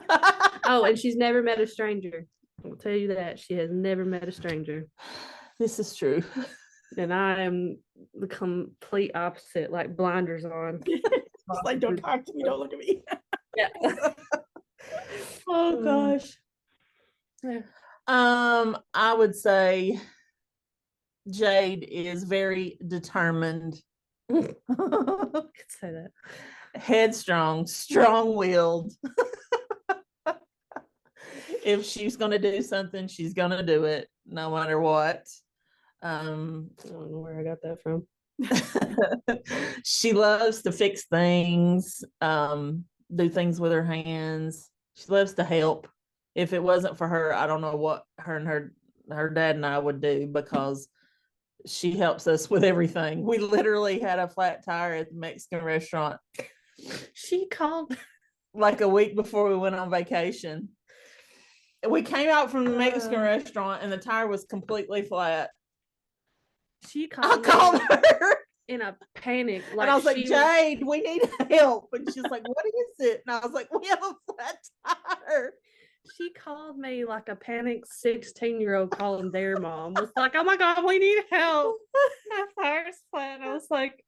loud. Oh, and she's never met a stranger. I'll tell you that. She has never met a stranger. This is true. And I am the complete opposite, like blinders on. It's like, don't talk to me, don't look at me. Yeah. Oh gosh. Yeah. I would say Jade is very determined. Could say that. Headstrong, strong-willed. If she's gonna do something, she's gonna do it, no matter what. I don't know where I got that from. She loves to fix things, do things with her hands. She loves to help. If it wasn't for her, I don't know what her and her dad and I would do, because she helps us with everything. We literally had a flat tire at the Mexican restaurant. She called like a week before we went on vacation. We came out from the Mexican restaurant and the tire was completely flat. She called her in a panic. Like, and I was like, Jade, we need help. And she's like, what is it? And I was like, we have a flat tire. She called me like a panicked 16-year-old calling their mom. Was like, oh my God, we need help. My tire's flat. I was like,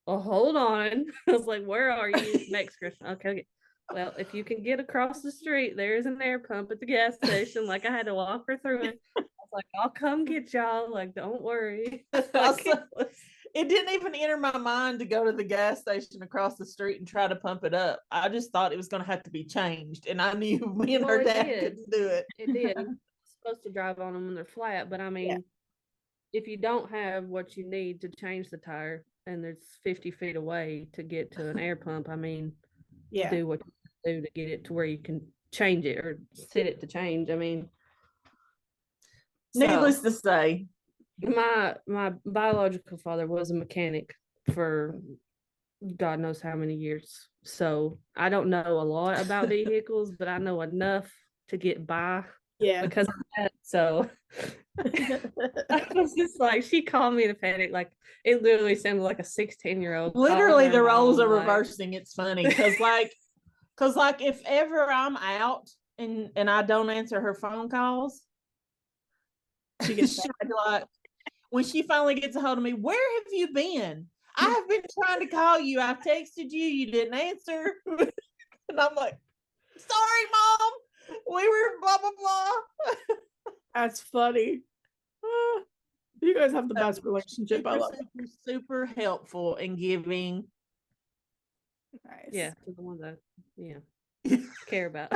well, hold on. I was like, where are you? Mexican. Okay. Well, if you can get across the street, there's an air pump at the gas station. Like, I had to walk her through it. I was like, I'll come get y'all. Like, don't worry. It didn't even enter my mind to go to the gas station across the street and try to pump it up. I just thought it was going to have to be changed. And I knew me and her dad could do it. It did. You're supposed to drive on them when they're flat. But I mean, if you don't have what you need to change the tire and there's 50 feet away to get to an air pump, I mean, do what you do to get it to where you can change it or set it to change. I mean, needless to say, my biological father was a mechanic for God knows how many years. So I don't know a lot about vehicles, but I know enough to get by. Yeah. Because of that. So I was just like, she called me in a panic. Like, it literally sounded like a 16-year-old. Literally, the roles are reversing. It's funny because, like, Because like if ever I'm out and I don't answer her phone calls, she gets like, when she finally gets a hold of me, where have you been? I have been trying to call you. I've texted you. You didn't answer. And I'm like, sorry, Mom. We were blah, blah, blah. That's funny. You guys have the best relationship. I love super, super helpful in giving. Nice. Yeah, to the ones that care about.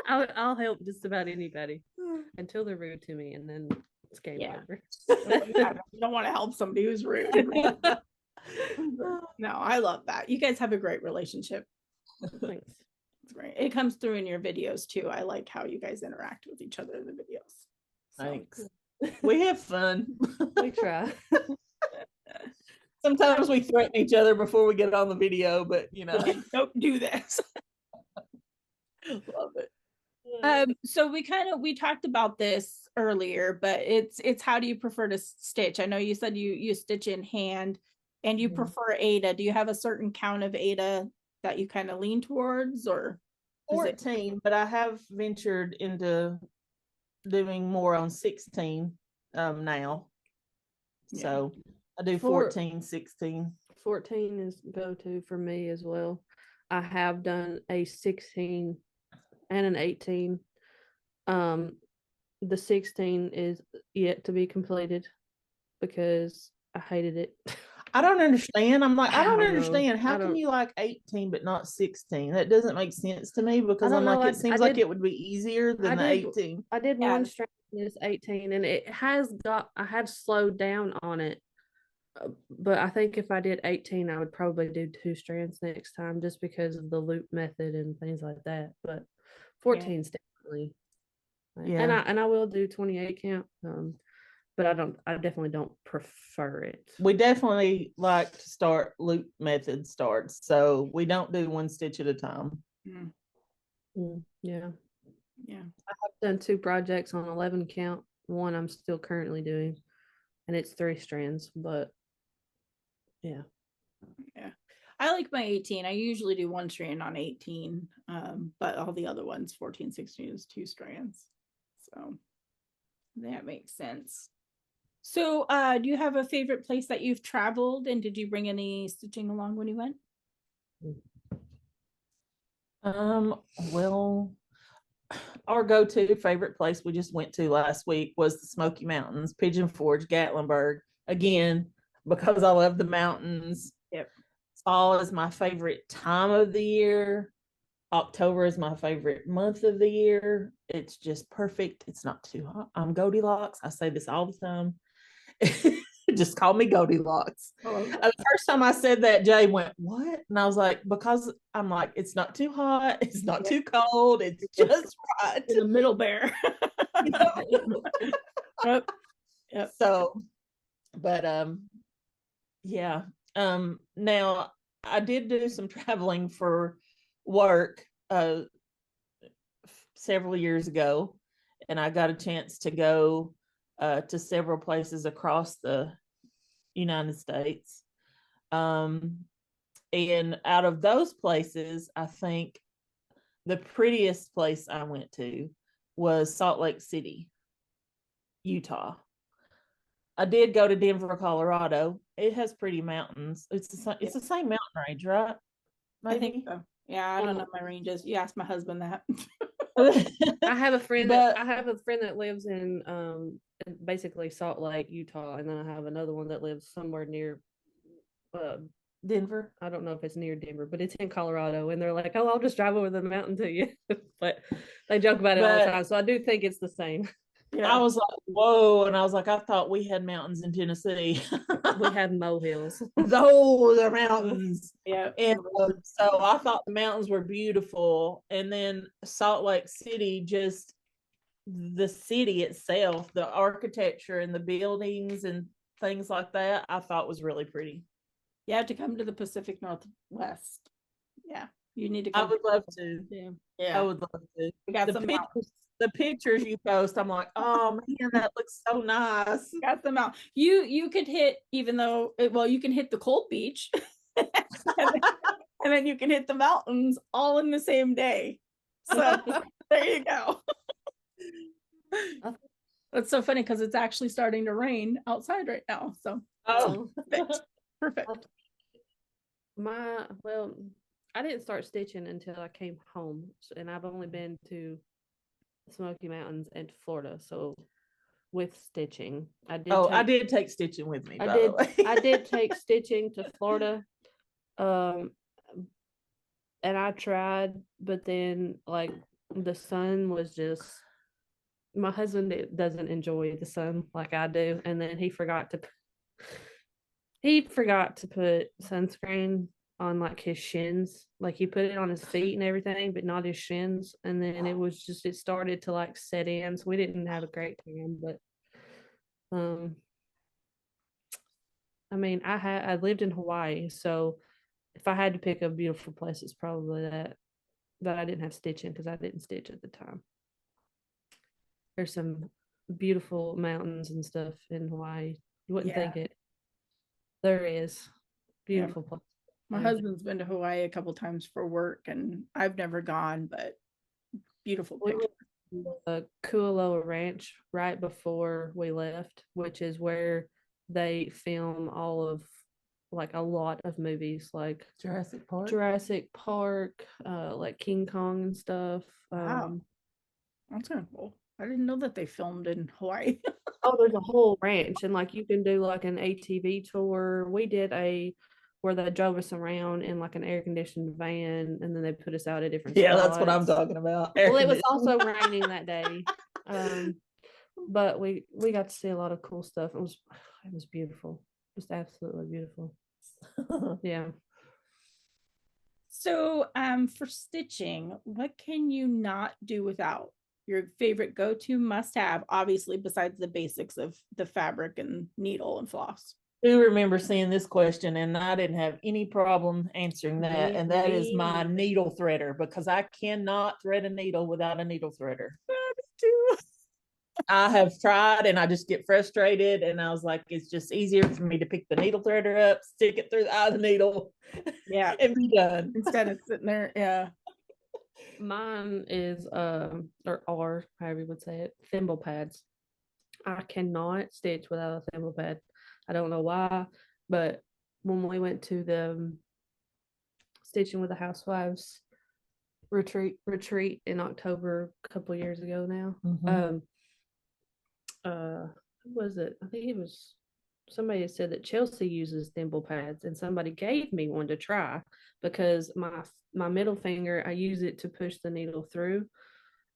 I'll help just about anybody until they're rude to me, and then it's game over. You don't want to help somebody who's rude. No, I love that. You guys have a great relationship. Thanks. It's great. It comes through in your videos too. I like how you guys interact with each other in the videos. So. Thanks. We have fun. We try. Sometimes we threaten each other before we get on the video, but you know, don't do this. Love it. So we talked about this earlier, but it's how do you prefer to stitch? I know you said you stitch in hand and you prefer Aida. Do you have a certain count of Aida that you kind of lean towards, or 14, but I have ventured into doing more on 16 now. So I do 14, 16. 14 is go-to for me as well. I have done a 16 and an 18. The 16 is yet to be completed because I hated it. I don't understand. I'm like, I don't know. understand. How can you like 18 but not 16? That doesn't make sense to me because I'm like, it seems like it would be easier than the 18. I did one strand in this 18, and I had slowed down on it. But I think if I did 18, I would probably do 2 strands next time just because of the loop method and things like that. But 14 is definitely, and I will do 28 count. But I definitely don't prefer it. We definitely like to start loop method starts, so we don't do 1 stitch at a time. Yeah. I have done 2 projects on 11 count. One I'm still currently doing, and it's 3 strands, but yeah. I like my 18. I usually do 1 strand on 18, but all the other ones, 14, 16 is 2 strands. So that makes sense. So do you have a favorite place that you've traveled, and did you bring any stitching along when you went? Well, our go-to favorite place we just went to last week was the Smoky Mountains, Pigeon Forge, Gatlinburg. Again, because I love the mountains. Yep. Fall is my favorite time of the year. October is my favorite month of the year. It's just perfect. It's not too hot. I'm Goldilocks. I say this all the time. Just call me Goldilocks. The first time I said that, Jay went, "What?" And I was like, because I'm like, it's not too hot, it's not too cold, it's just right in the middle there. Yep. So, but yeah. Now I did do some traveling for work several years ago, and I got a chance to go to several places across the United States. And out of those places, I think the prettiest place I went to was Salt Lake City, Utah. I did go to Denver, Colorado. It has pretty mountains. It's the same mountain range, right? Maybe? I think so. Yeah, I don't know my ranges. You asked my husband that. I have a friend that lives in basically Salt Lake, Utah, and then I have another one that lives somewhere near Denver. I don't know if it's near Denver, but it's in Colorado, and they're like, "Oh, I'll just drive over the mountain to you." But they joke about it all the time, so I do think it's the same. I was like, whoa, and I was like, I thought we had mountains in Tennessee. We have molehills. Those are mountains. Yeah. And so I thought the mountains were beautiful, and then Salt Lake City, just the city itself, the architecture and the buildings and things like that, I thought was really pretty. You have to come to the Pacific Northwest. Yeah, you need to come. I would love to. Yeah, I would love to. We got the pictures you post, I'm like, oh man, that looks so nice. Got them out. You could hit, even though, well, you can hit the cold beach. and then you can hit the mountains all in the same day. So there you go. That's so funny because it's actually starting to rain outside right now. So perfect. Well, I didn't start stitching until I came home, and I've only been to the Smoky Mountains and Florida. So with stitching, I did take stitching with me. I did take stitching to Florida, and I tried, but then like the sun was just. My husband doesn't enjoy the sun like I do, and then he forgot to put sunscreen on like his shins. Like he put it on his feet and everything, but not his shins. And then it started to like set in, so we didn't have a great time. But I mean, I lived in Hawaii, so if I had to pick a beautiful place, it's probably that. But I didn't have stitching because I didn't stitch at the time. There's some beautiful mountains and stuff in Hawaii. You wouldn't think it. There is. Beautiful place. My husband's been to Hawaii a couple times for work, and I've never gone, but beautiful picture. We went to Kualoa Ranch right before we left, which is where they film all of like a lot of movies, like Jurassic Park, like King Kong and stuff. Wow. That's kind of cool. I didn't know that they filmed in Hawaii. Oh, there's a whole ranch, and like you can do like an ATV tour. We did where they drove us around in like an air conditioned van, and then they put us out at different spots. That's what I'm talking about. Well, it was also raining that day, but we got to see a lot of cool stuff. It was beautiful, just absolutely beautiful. Yeah. So, for stitching, what can you not do without? Your favorite go-to must-have, obviously, besides the basics of the fabric and needle and floss. I do remember seeing this question, and I didn't have any problem answering that. And that is my needle threader, because I cannot thread a needle without a needle threader. I have tried, and I just get frustrated, and I was like, it's just easier for me to pick the needle threader up, stick it through the eye of the needle, and be done instead of sitting there. Yeah. Mine is or however you would say it, thimble pads. I cannot stitch without a thimble pad. I don't know why, but when we went to the Stitching with the Housewives retreat in October a couple of years ago now, who was it? I think it was somebody said that Chelsea uses thimble pads, and somebody gave me one to try because my middle finger, I use it to push the needle through,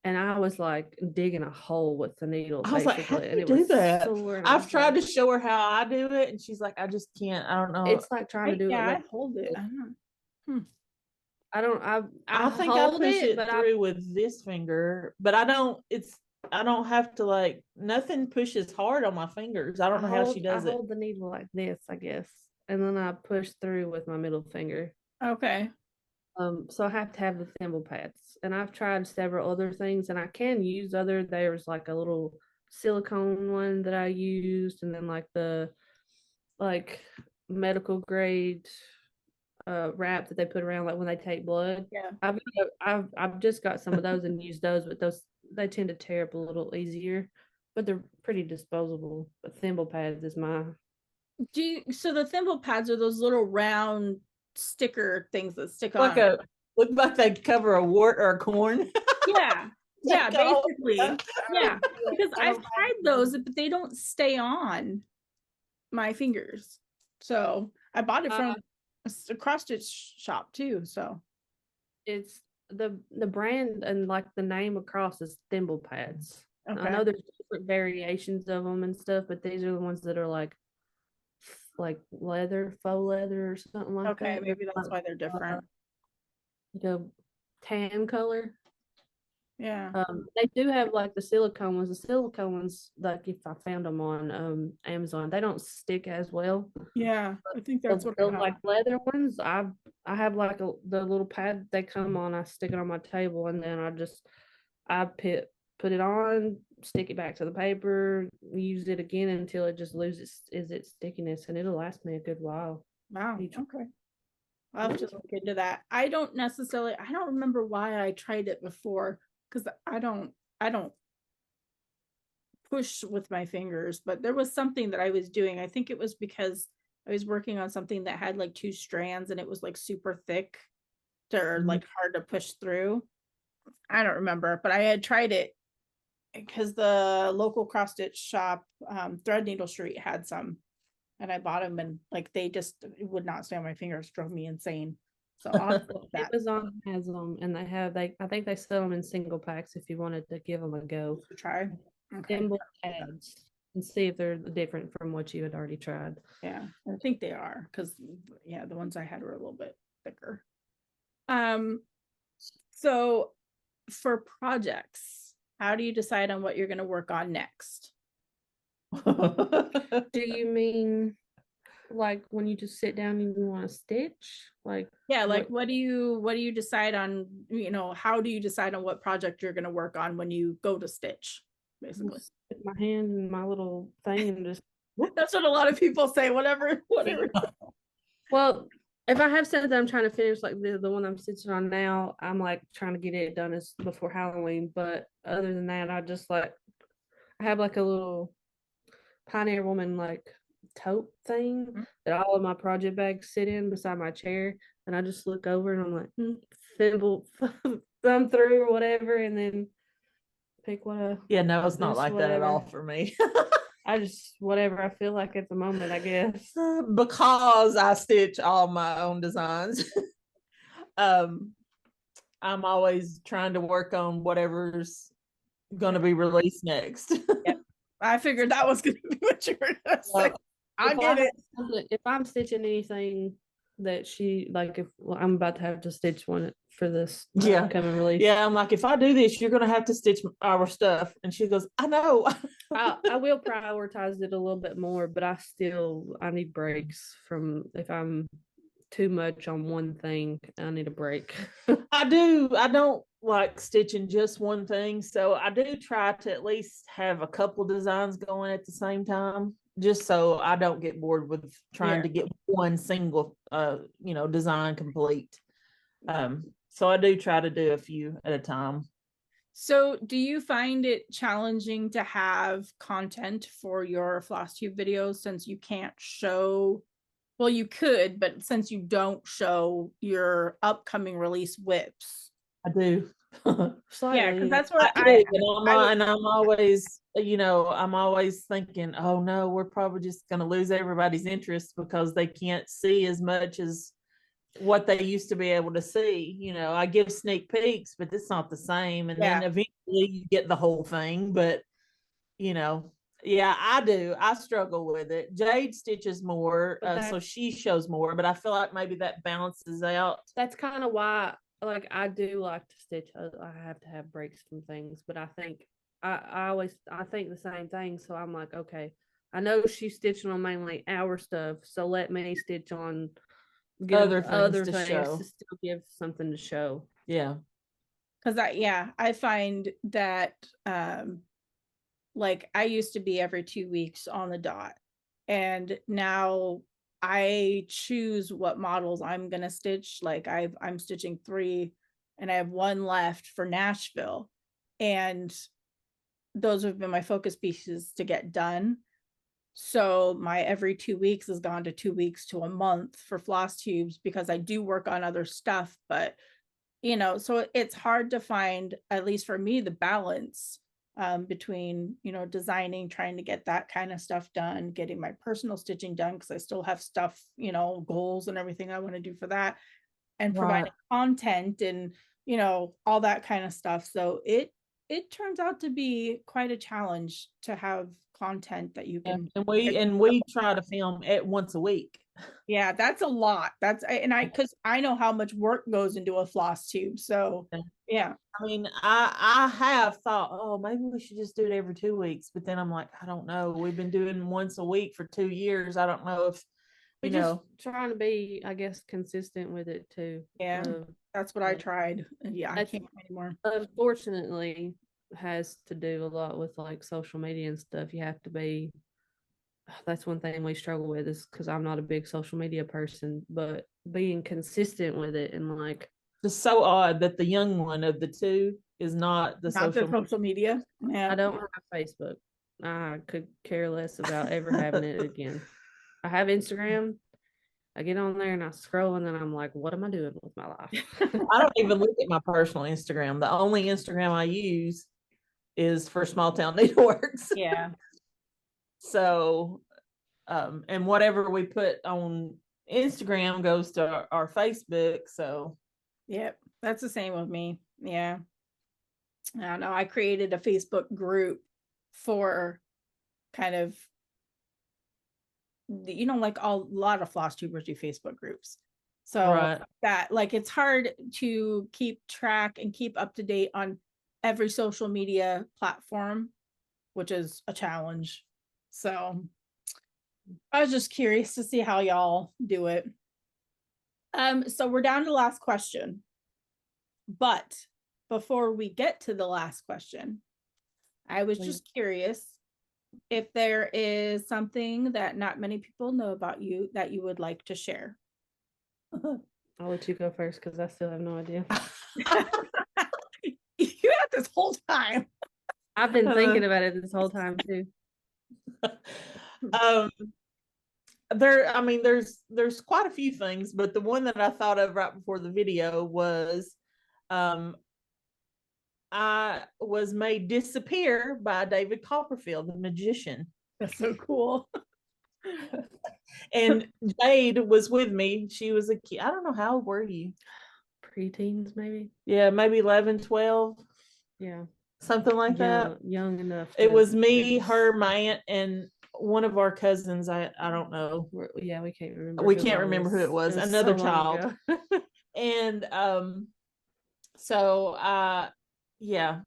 and I was like digging a hole with the needle. I was like, how do you do that? I've tried to show her how I do it, and she's like, I just can't. I don't know. It's like trying to do it. I hold it. I think I push it through with this finger, but I don't have to, like, nothing pushes hard on my fingers. I don't know how she does it. I hold the needle like this, I guess, and then I push through with my middle finger. Okay. So I have to have the thimble pads, and I've tried several other things, and I can use there's like a little silicone one that I used, and then like the medical grade wrap that they put around like when they take blood. Yeah. I've just got some of those and used those, but they tend to tear up a little easier, but they're pretty disposable. But thimble pads is my. So the thimble pads are those little round sticker things that stick on. Look like they cover a wart or a corn. Yeah. Yeah, basically. Yeah. Because I've tried those, but they don't stay on my fingers. So I bought it from a cross stitch shop too. So it's the brand and like the name across is thimble pads. Okay. I know there's different variations of them and stuff, but these are the ones that are like leather, faux leather or something like that. Okay, maybe that's why they're different. The tan color. Yeah. They do have like the silicone ones. The silicone ones, like if I found them on Amazon, they don't stick as well. Yeah, I think that's what the like leather ones. I have like the little pad they come on. I stick it on my table, and then I put it on, stick it back to the paper, use it again until it just loses its stickiness, and it'll last me a good while. Wow. Okay. I'll have to look into that. I don't remember why I tried it before, because I don't push with my fingers, but there was something that I was doing. I think it was because I was working on something that had like 2 strands and it was like super thick or like hard to push through. I don't remember, but I had tried it because the local cross stitch shop, Threadneedle Street, had some, and I bought them, and like they just would not stay on my fingers, drove me insane. So I'll have to look that. Amazon has them, and I think they sell them in single packs if you wanted to give them a go. To try. Okay. Thimble pads and see if they're different from what you had already tried. Yeah, I think they are, because yeah, the ones I had were a little bit thicker. So for projects, how do you decide on what you're going to work on next? Do you mean like when you just sit down and you want to stitch? Like, yeah, like what do you decide on, how do you decide on what project you're going to work on when you go to stitch, basically? Put my hand in my little thing and just that's what a lot of people say, whatever. Well, if I have something I'm trying to finish, like the one I'm stitching on now, I'm like trying to get it done as before Halloween. But other than that, I just I have like a little Pioneer Woman like tote thing that all of my project bags sit in beside my chair, and I just look over and I'm like thimble thumb through or whatever, and then pick what I no, it's not like that at all for me. I just whatever I feel like at the moment, I guess. Because I stitch all my own designs. I'm always trying to work on whatever's going to be released next. Yep. I figured that was going to be what you were going to say. I get it. If I'm stitching anything that she I'm about to have to stitch one for this upcoming release. Yeah, I'm like, if I do this, you're gonna have to stitch our stuff. And she goes, I know. I will prioritize it a little bit more, but I need breaks from if I'm too much on one thing. I need a break. I don't like stitching just one thing, so I do try to at least have a couple designs going at the same time, just so I don't get bored with trying to get one single design complete. So I do try to do a few at a time. So do you find it challenging to have content for your Flosstube videos, since you can't show, well, you could, but since you don't show your upcoming release whips? I do. Yeah, because that's what I'm always, I'm always thinking, oh no, we're probably just going to lose everybody's interest because they can't see as much as what they used to be able to see. I give sneak peeks, but it's not the same. And then eventually you get the whole thing. But I do. I struggle with it. Jade stitches more, so she shows more. But I feel like maybe that balances out. That's kind of why, I do like to stitch. I have to have breaks from things, but I think I think the same thing. So I'm like, okay, I know she's stitching on mainly our stuff, so let me stitch on other things to still give something to show. Yeah, because I find that I used to be every 2 weeks on the dot, and now I choose what models I'm gonna stitch. Like I'm stitching 3 and I have 1 left for Nashville, and those have been my focus pieces to get done. So my every 2 weeks has gone to 2 weeks to a month for Flosstubes, because I do work on other stuff. But so it's hard to find, at least for me, the balance between designing, trying to get that kind of stuff done, getting my personal stitching done, because I still have stuff, goals and everything I want to do for that, and providing content and all that kind of stuff. So it turns out to be quite a challenge to have content that you can. And we try to film it once a week. Yeah, that's a lot. Because I know how much work goes into a Flosstube. So yeah. I mean, I have thought, oh, maybe we should just do it every 2 weeks. But then I'm like, I don't know. We've been doing once a week for 2 years. I don't know if just trying to be, I guess, consistent with it too. Yeah, that's what I tried. Yeah, I can't anymore. Unfortunately, has to do a lot with social media and stuff. You have to be that's one thing we struggle with, is because I'm not a big social media person, but being consistent with it, and like, Just so odd that the young one of the two is not the Not the social. social media. Yeah. I don't have Facebook. I could care less about ever having it again. I have Instagram. I get on there and I scroll, and then I'm like, what am I doing with my life? I don't even look at my personal Instagram. The only Instagram I use is for Small Town Needleworks. Yeah. So, and whatever we put on Instagram goes to our Facebook. So, Yep. That's the same with me. Yeah. I don't know. I created a Facebook group for kind of, like a lot of floss tubers do Facebook groups. So right. that, like, it's hard to keep track and keep up to date on every social media platform, which is a challenge. So I was just curious to see how y'all do it. So we're down to the last question. But before we get to the last question, I was just curious if there is something that not many people know about you that you would like to share. I'll let you go first because I still have no idea. You had this whole time. I've been thinking about it this whole time too. There's quite a few things, but the one that I thought of right before the video was I was made disappear by David Copperfield, the magician. That's so cool. And Jade was with me. She was a kid. I don't know, how old were you? Preteens, maybe? Yeah, maybe 11, 12. Yeah. Something like that. Young enough. It was me, her, my aunt, and one of our cousins. I don't know. Yeah, we can't remember. We can't remember who it was. Another so child. And so yeah.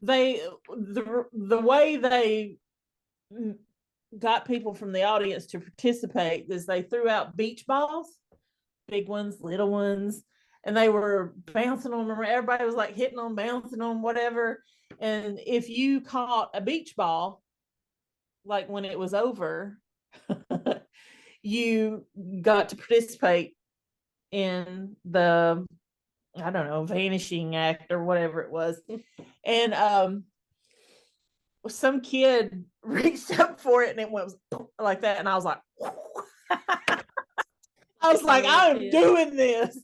The way they got people from the audience to participate is they threw out beach balls, big ones, little ones, and they were bouncing on them. Everybody was like hitting on, bouncing on, whatever. And if you caught a beach ball, like when it was over, you got to participate in the, I don't know, vanishing act or whatever it was. And some kid reached up for it and it went like that, and I was like, I'm doing this.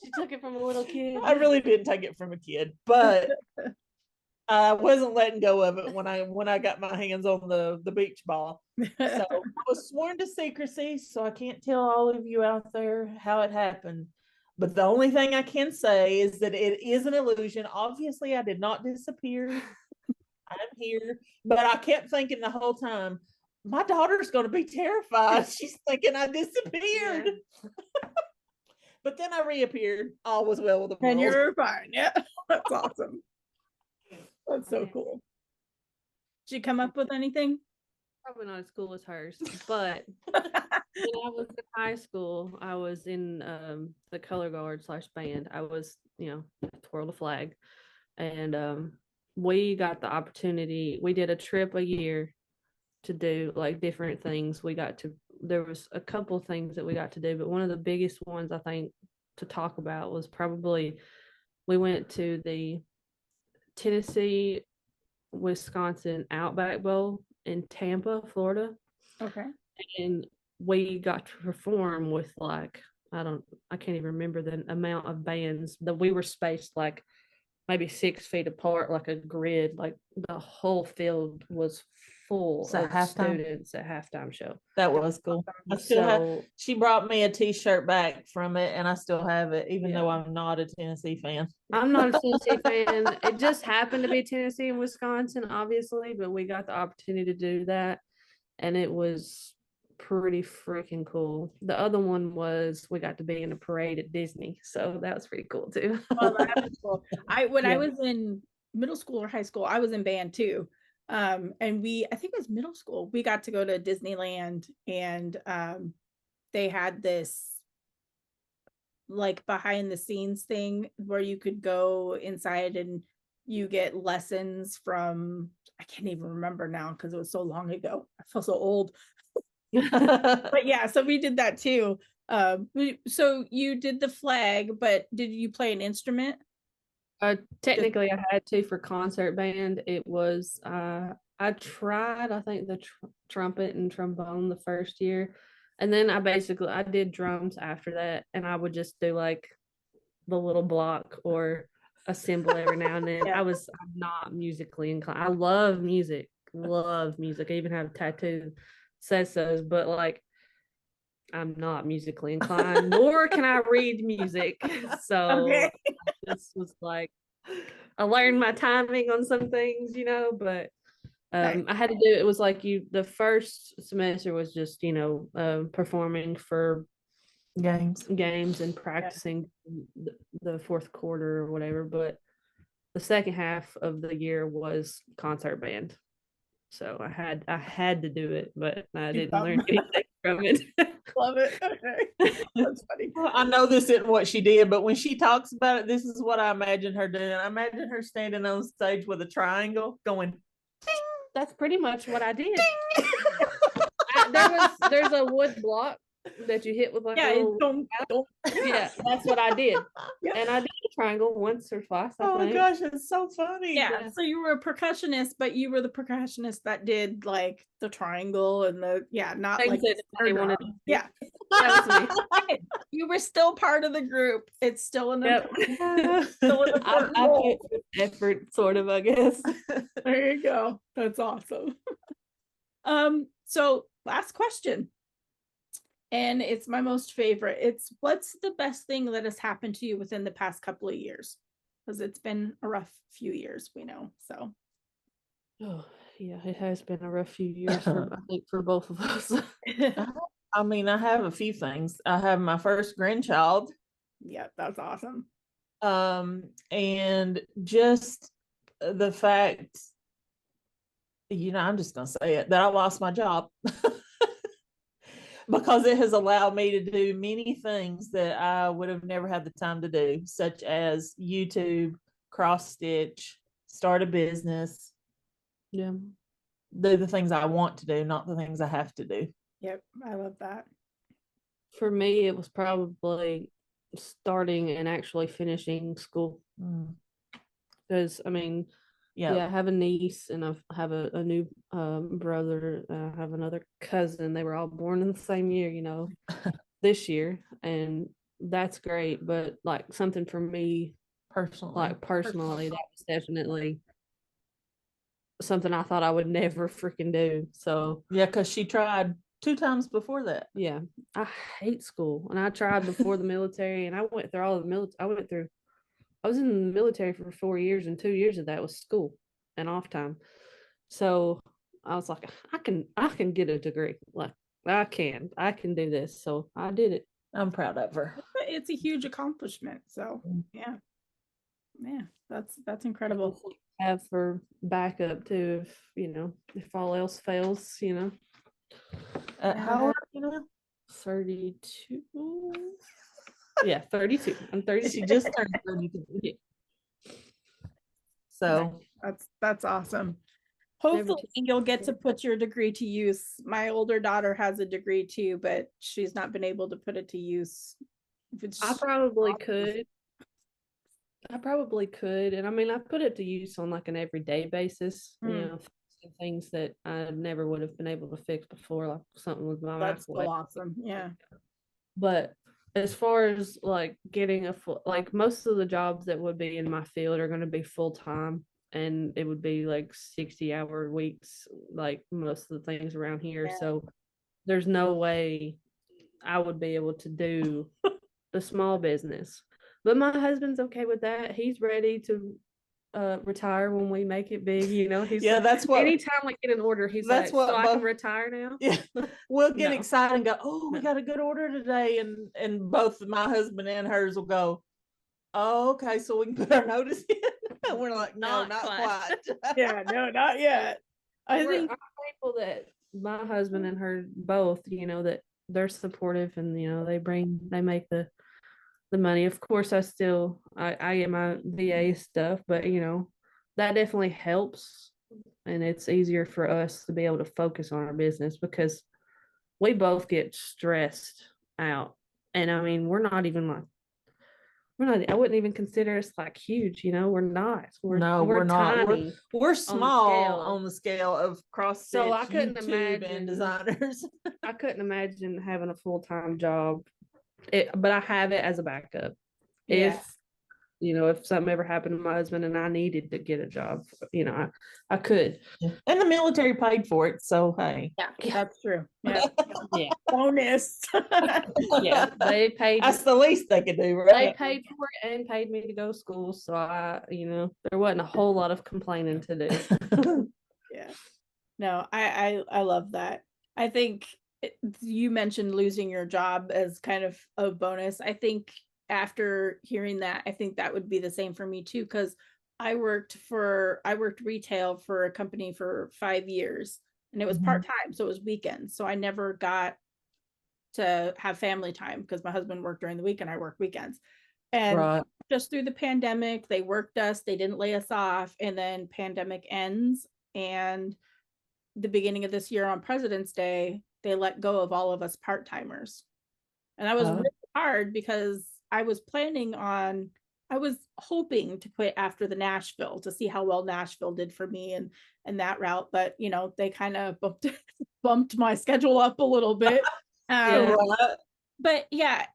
She took it from a little kid. I really didn't take it from a kid, but I wasn't letting go of it when I got my hands on the beach ball. So I was sworn to secrecy, so I can't tell all of you out there how it happened. But the only thing I can say is that it is an illusion. Obviously, I did not disappear. I'm here. But I kept thinking the whole time, my daughter's going to be terrified. She's thinking I disappeared. Yeah. But then I reappeared. All was well with the world. And you're fine. Yeah, that's awesome. That's so cool. Did you come up with anything? Probably not as cool as hers, but when I was in high school, I was in the color guard / band. I was, twirl the flag, and we got the opportunity. We did a trip a year to do like different things. There was a couple of things that we got to do, but one of the biggest ones I think to talk about was probably we went to the Tennessee, Wisconsin Outback Bowl in Tampa, Florida. Okay. And we got to perform with I can't even remember the amount of bands that we were spaced like maybe 6 feet apart, like a grid. Like the whole field was full of students at halftime show. That was cool. She brought me a t-shirt back from it, and I still have it, even though I'm not a Tennessee fan. I'm not a Tennessee fan. It just happened to be Tennessee and Wisconsin, obviously, but we got the opportunity to do that, and it was pretty freaking cool. The other one was we got to be in a parade at Disney, so that was pretty cool too. Oh, that was cool. I was in middle school or high school, I was in band too. And I think it was middle school, we got to go to Disneyland, and they had this like behind the scenes thing where you could go inside and you get lessons from, I can't even remember now because it was so long ago. I feel so old. But yeah, so we did that too. So you did the flag, but did you play an instrument? Technically, I had to for concert band. It was I tried, I think, the trumpet and trombone the first year, and then I did drums after that, and I would just do like the little block or a cymbal every now and then. Yeah. I'm not musically inclined. I love music. Love music. I even have a tattoo says so, but like I'm not musically inclined, nor can I read music. So Okay. this was like I learned my timing on some things, but Nice. I had to do it was like the first semester was just, performing for games and practicing the fourth quarter or whatever, but the second half of the year was concert band. So I had to do it, but I didn't learn anything from it. Love it. Okay. That's funny. I know this isn't what she did, but when she talks about it, this is what I imagine her doing. I imagine her standing on stage with a triangle going, ding. That's pretty much what I did. There's a wood block that you hit with like a little, don't. Yeah, that's what I did. Yep. And I did a triangle once or twice. Oh my gosh, it's so funny. Yeah, so you were a percussionist, but you were the percussionist that did like the triangle and not things like that they wanted to do. Yeah. That was me. You were still part of the group. It's still an still an important role. I put effort, sort of, I guess. There you go. That's awesome. So last question. And it's my most favorite. It's what's the best thing that has happened to you within the past couple of years? Because it's been a rough few years, we know. So oh yeah, it has been a rough few years I think for both of us. I mean, I have a few things. I have my first grandchild. Yeah, that's awesome. And just the fact, I'm just gonna say it, that I lost my job. Because it has allowed me to do many things that I would have never had the time to do, such as YouTube, cross stitch, start a business. Yeah. Do the things I want to do, not the things I have to do. Yep, I love that. For me, it was probably starting and actually finishing school. Because, I mean, I have a niece and I have a new brother. I have another cousin. They were all born in the same year, this year. And that's great. But like something for me personally, that was definitely something I thought I would never freaking do. So yeah, because she tried 2 times before that. Yeah. I hate school. And I tried before the military and I went through all of the military. I was in the military for 4 years and 2 years of that was school and off time. So I was like, I can get a degree. Like I can do this. So I did it. I'm proud of her. It's a huge accomplishment. So yeah, that's incredible. Have for backup too, if all else fails, How old are you now? 32. Yeah, 32. I'm 32. She just turned 32. Yeah. So that's awesome. Hopefully you'll get to put your degree to use. My older daughter has a degree too, but she's not been able to put it to use. I probably could. And I mean, I put it to use on like an everyday basis, things that I never would have been able to fix before, like something with my microwave. So awesome. Yeah. But as far as like getting like most of the jobs that would be in my field are going to be full time, and it would be like 60-hour weeks, like most of the things around here. Yeah. So there's no way I would be able to do the small business. But my husband's okay with that. He's ready to retire when we make it big. He's that's what. Anytime we get an order, he's like, "So I can retire now." Yeah, we'll get excited and go, "Oh, we got a good order today," and both my husband and hers will go, "Oh, okay, so we can put our notice in." And we're like, "No, not quite." Yeah, no, not yet. I'm thankful that my husband and her both, that they're supportive and they make the money. Of course, I get my VA stuff, but that definitely helps and it's easier for us to be able to focus on our business because we both get stressed out. And I mean, we're not even like, I wouldn't even consider us like huge, we're not. No, we're not. Tiny We're small scale. on the scale of cross stitch, So I couldn't YouTube, imagine and designers. I couldn't imagine having a full-time job. But I have it as a backup. Yeah. If something ever happened to my husband and I needed to get a job, I could. And the military paid for it, so hey. Yeah, that's true. Yeah. Yeah. Bonus. Yeah. They paid. That's the least they could do, right? They paid for it and paid me to go to school. So there wasn't a whole lot of complaining to do. Yeah. No, I love that. I think you mentioned losing your job as kind of a bonus. I think after hearing that, I think that would be the same for me too, because I worked retail for a company for 5 years, and it was part-time, so it was weekends. So I never got to have family time because my husband worked during the week and I worked weekends. And just through the pandemic, they worked us, they didn't lay us off, and then pandemic ends, and the beginning of this year on President's Day, they let go of all of us part-timers. And that was really hard because I was hoping to quit after the Nashville to see how well Nashville did for me and that route. But, they kind of bumped my schedule up a little bit. But yeah,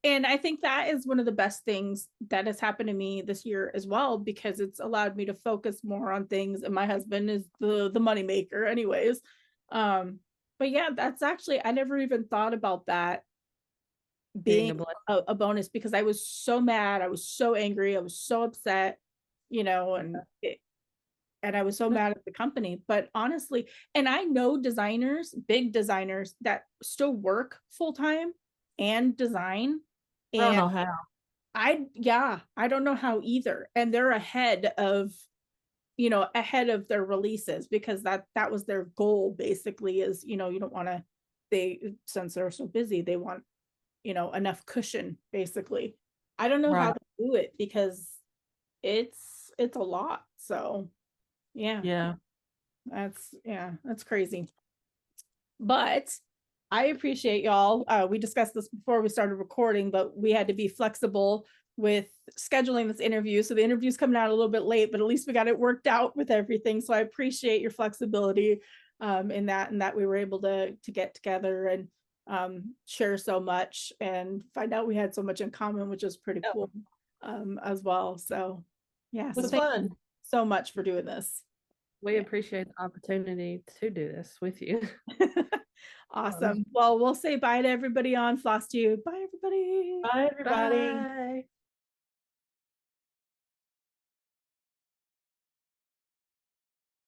and I think that is one of the best things that has happened to me this year as well, because it's allowed me to focus more on things. And my husband is the money maker anyways. But yeah, that's actually, I never even thought about that being a bonus, because I was so mad. I was so angry. I was so upset, and I was so mad at the company. But honestly, and I know designers, big designers that still work full-time and design. And I don't know how. I don't know how either. And they're ahead of their releases, because that was their goal basically, is, you don't want to, since they're so busy, they want, enough cushion basically. I don't know how to do it because it's a lot. So yeah, that's crazy. But I appreciate y'all. We discussed this before we started recording, but we had to be flexible with scheduling this interview. So the interview's coming out a little bit late, but at least we got it worked out with everything. So I appreciate your flexibility in that, and that we were able to get together and share so much and find out we had so much in common, which is pretty cool as well. So yeah, so thank you so much for doing this. We appreciate the opportunity to do this with you. Awesome. Well, we'll say bye to everybody on Flosstube. Bye, everybody. Bye, everybody. Bye.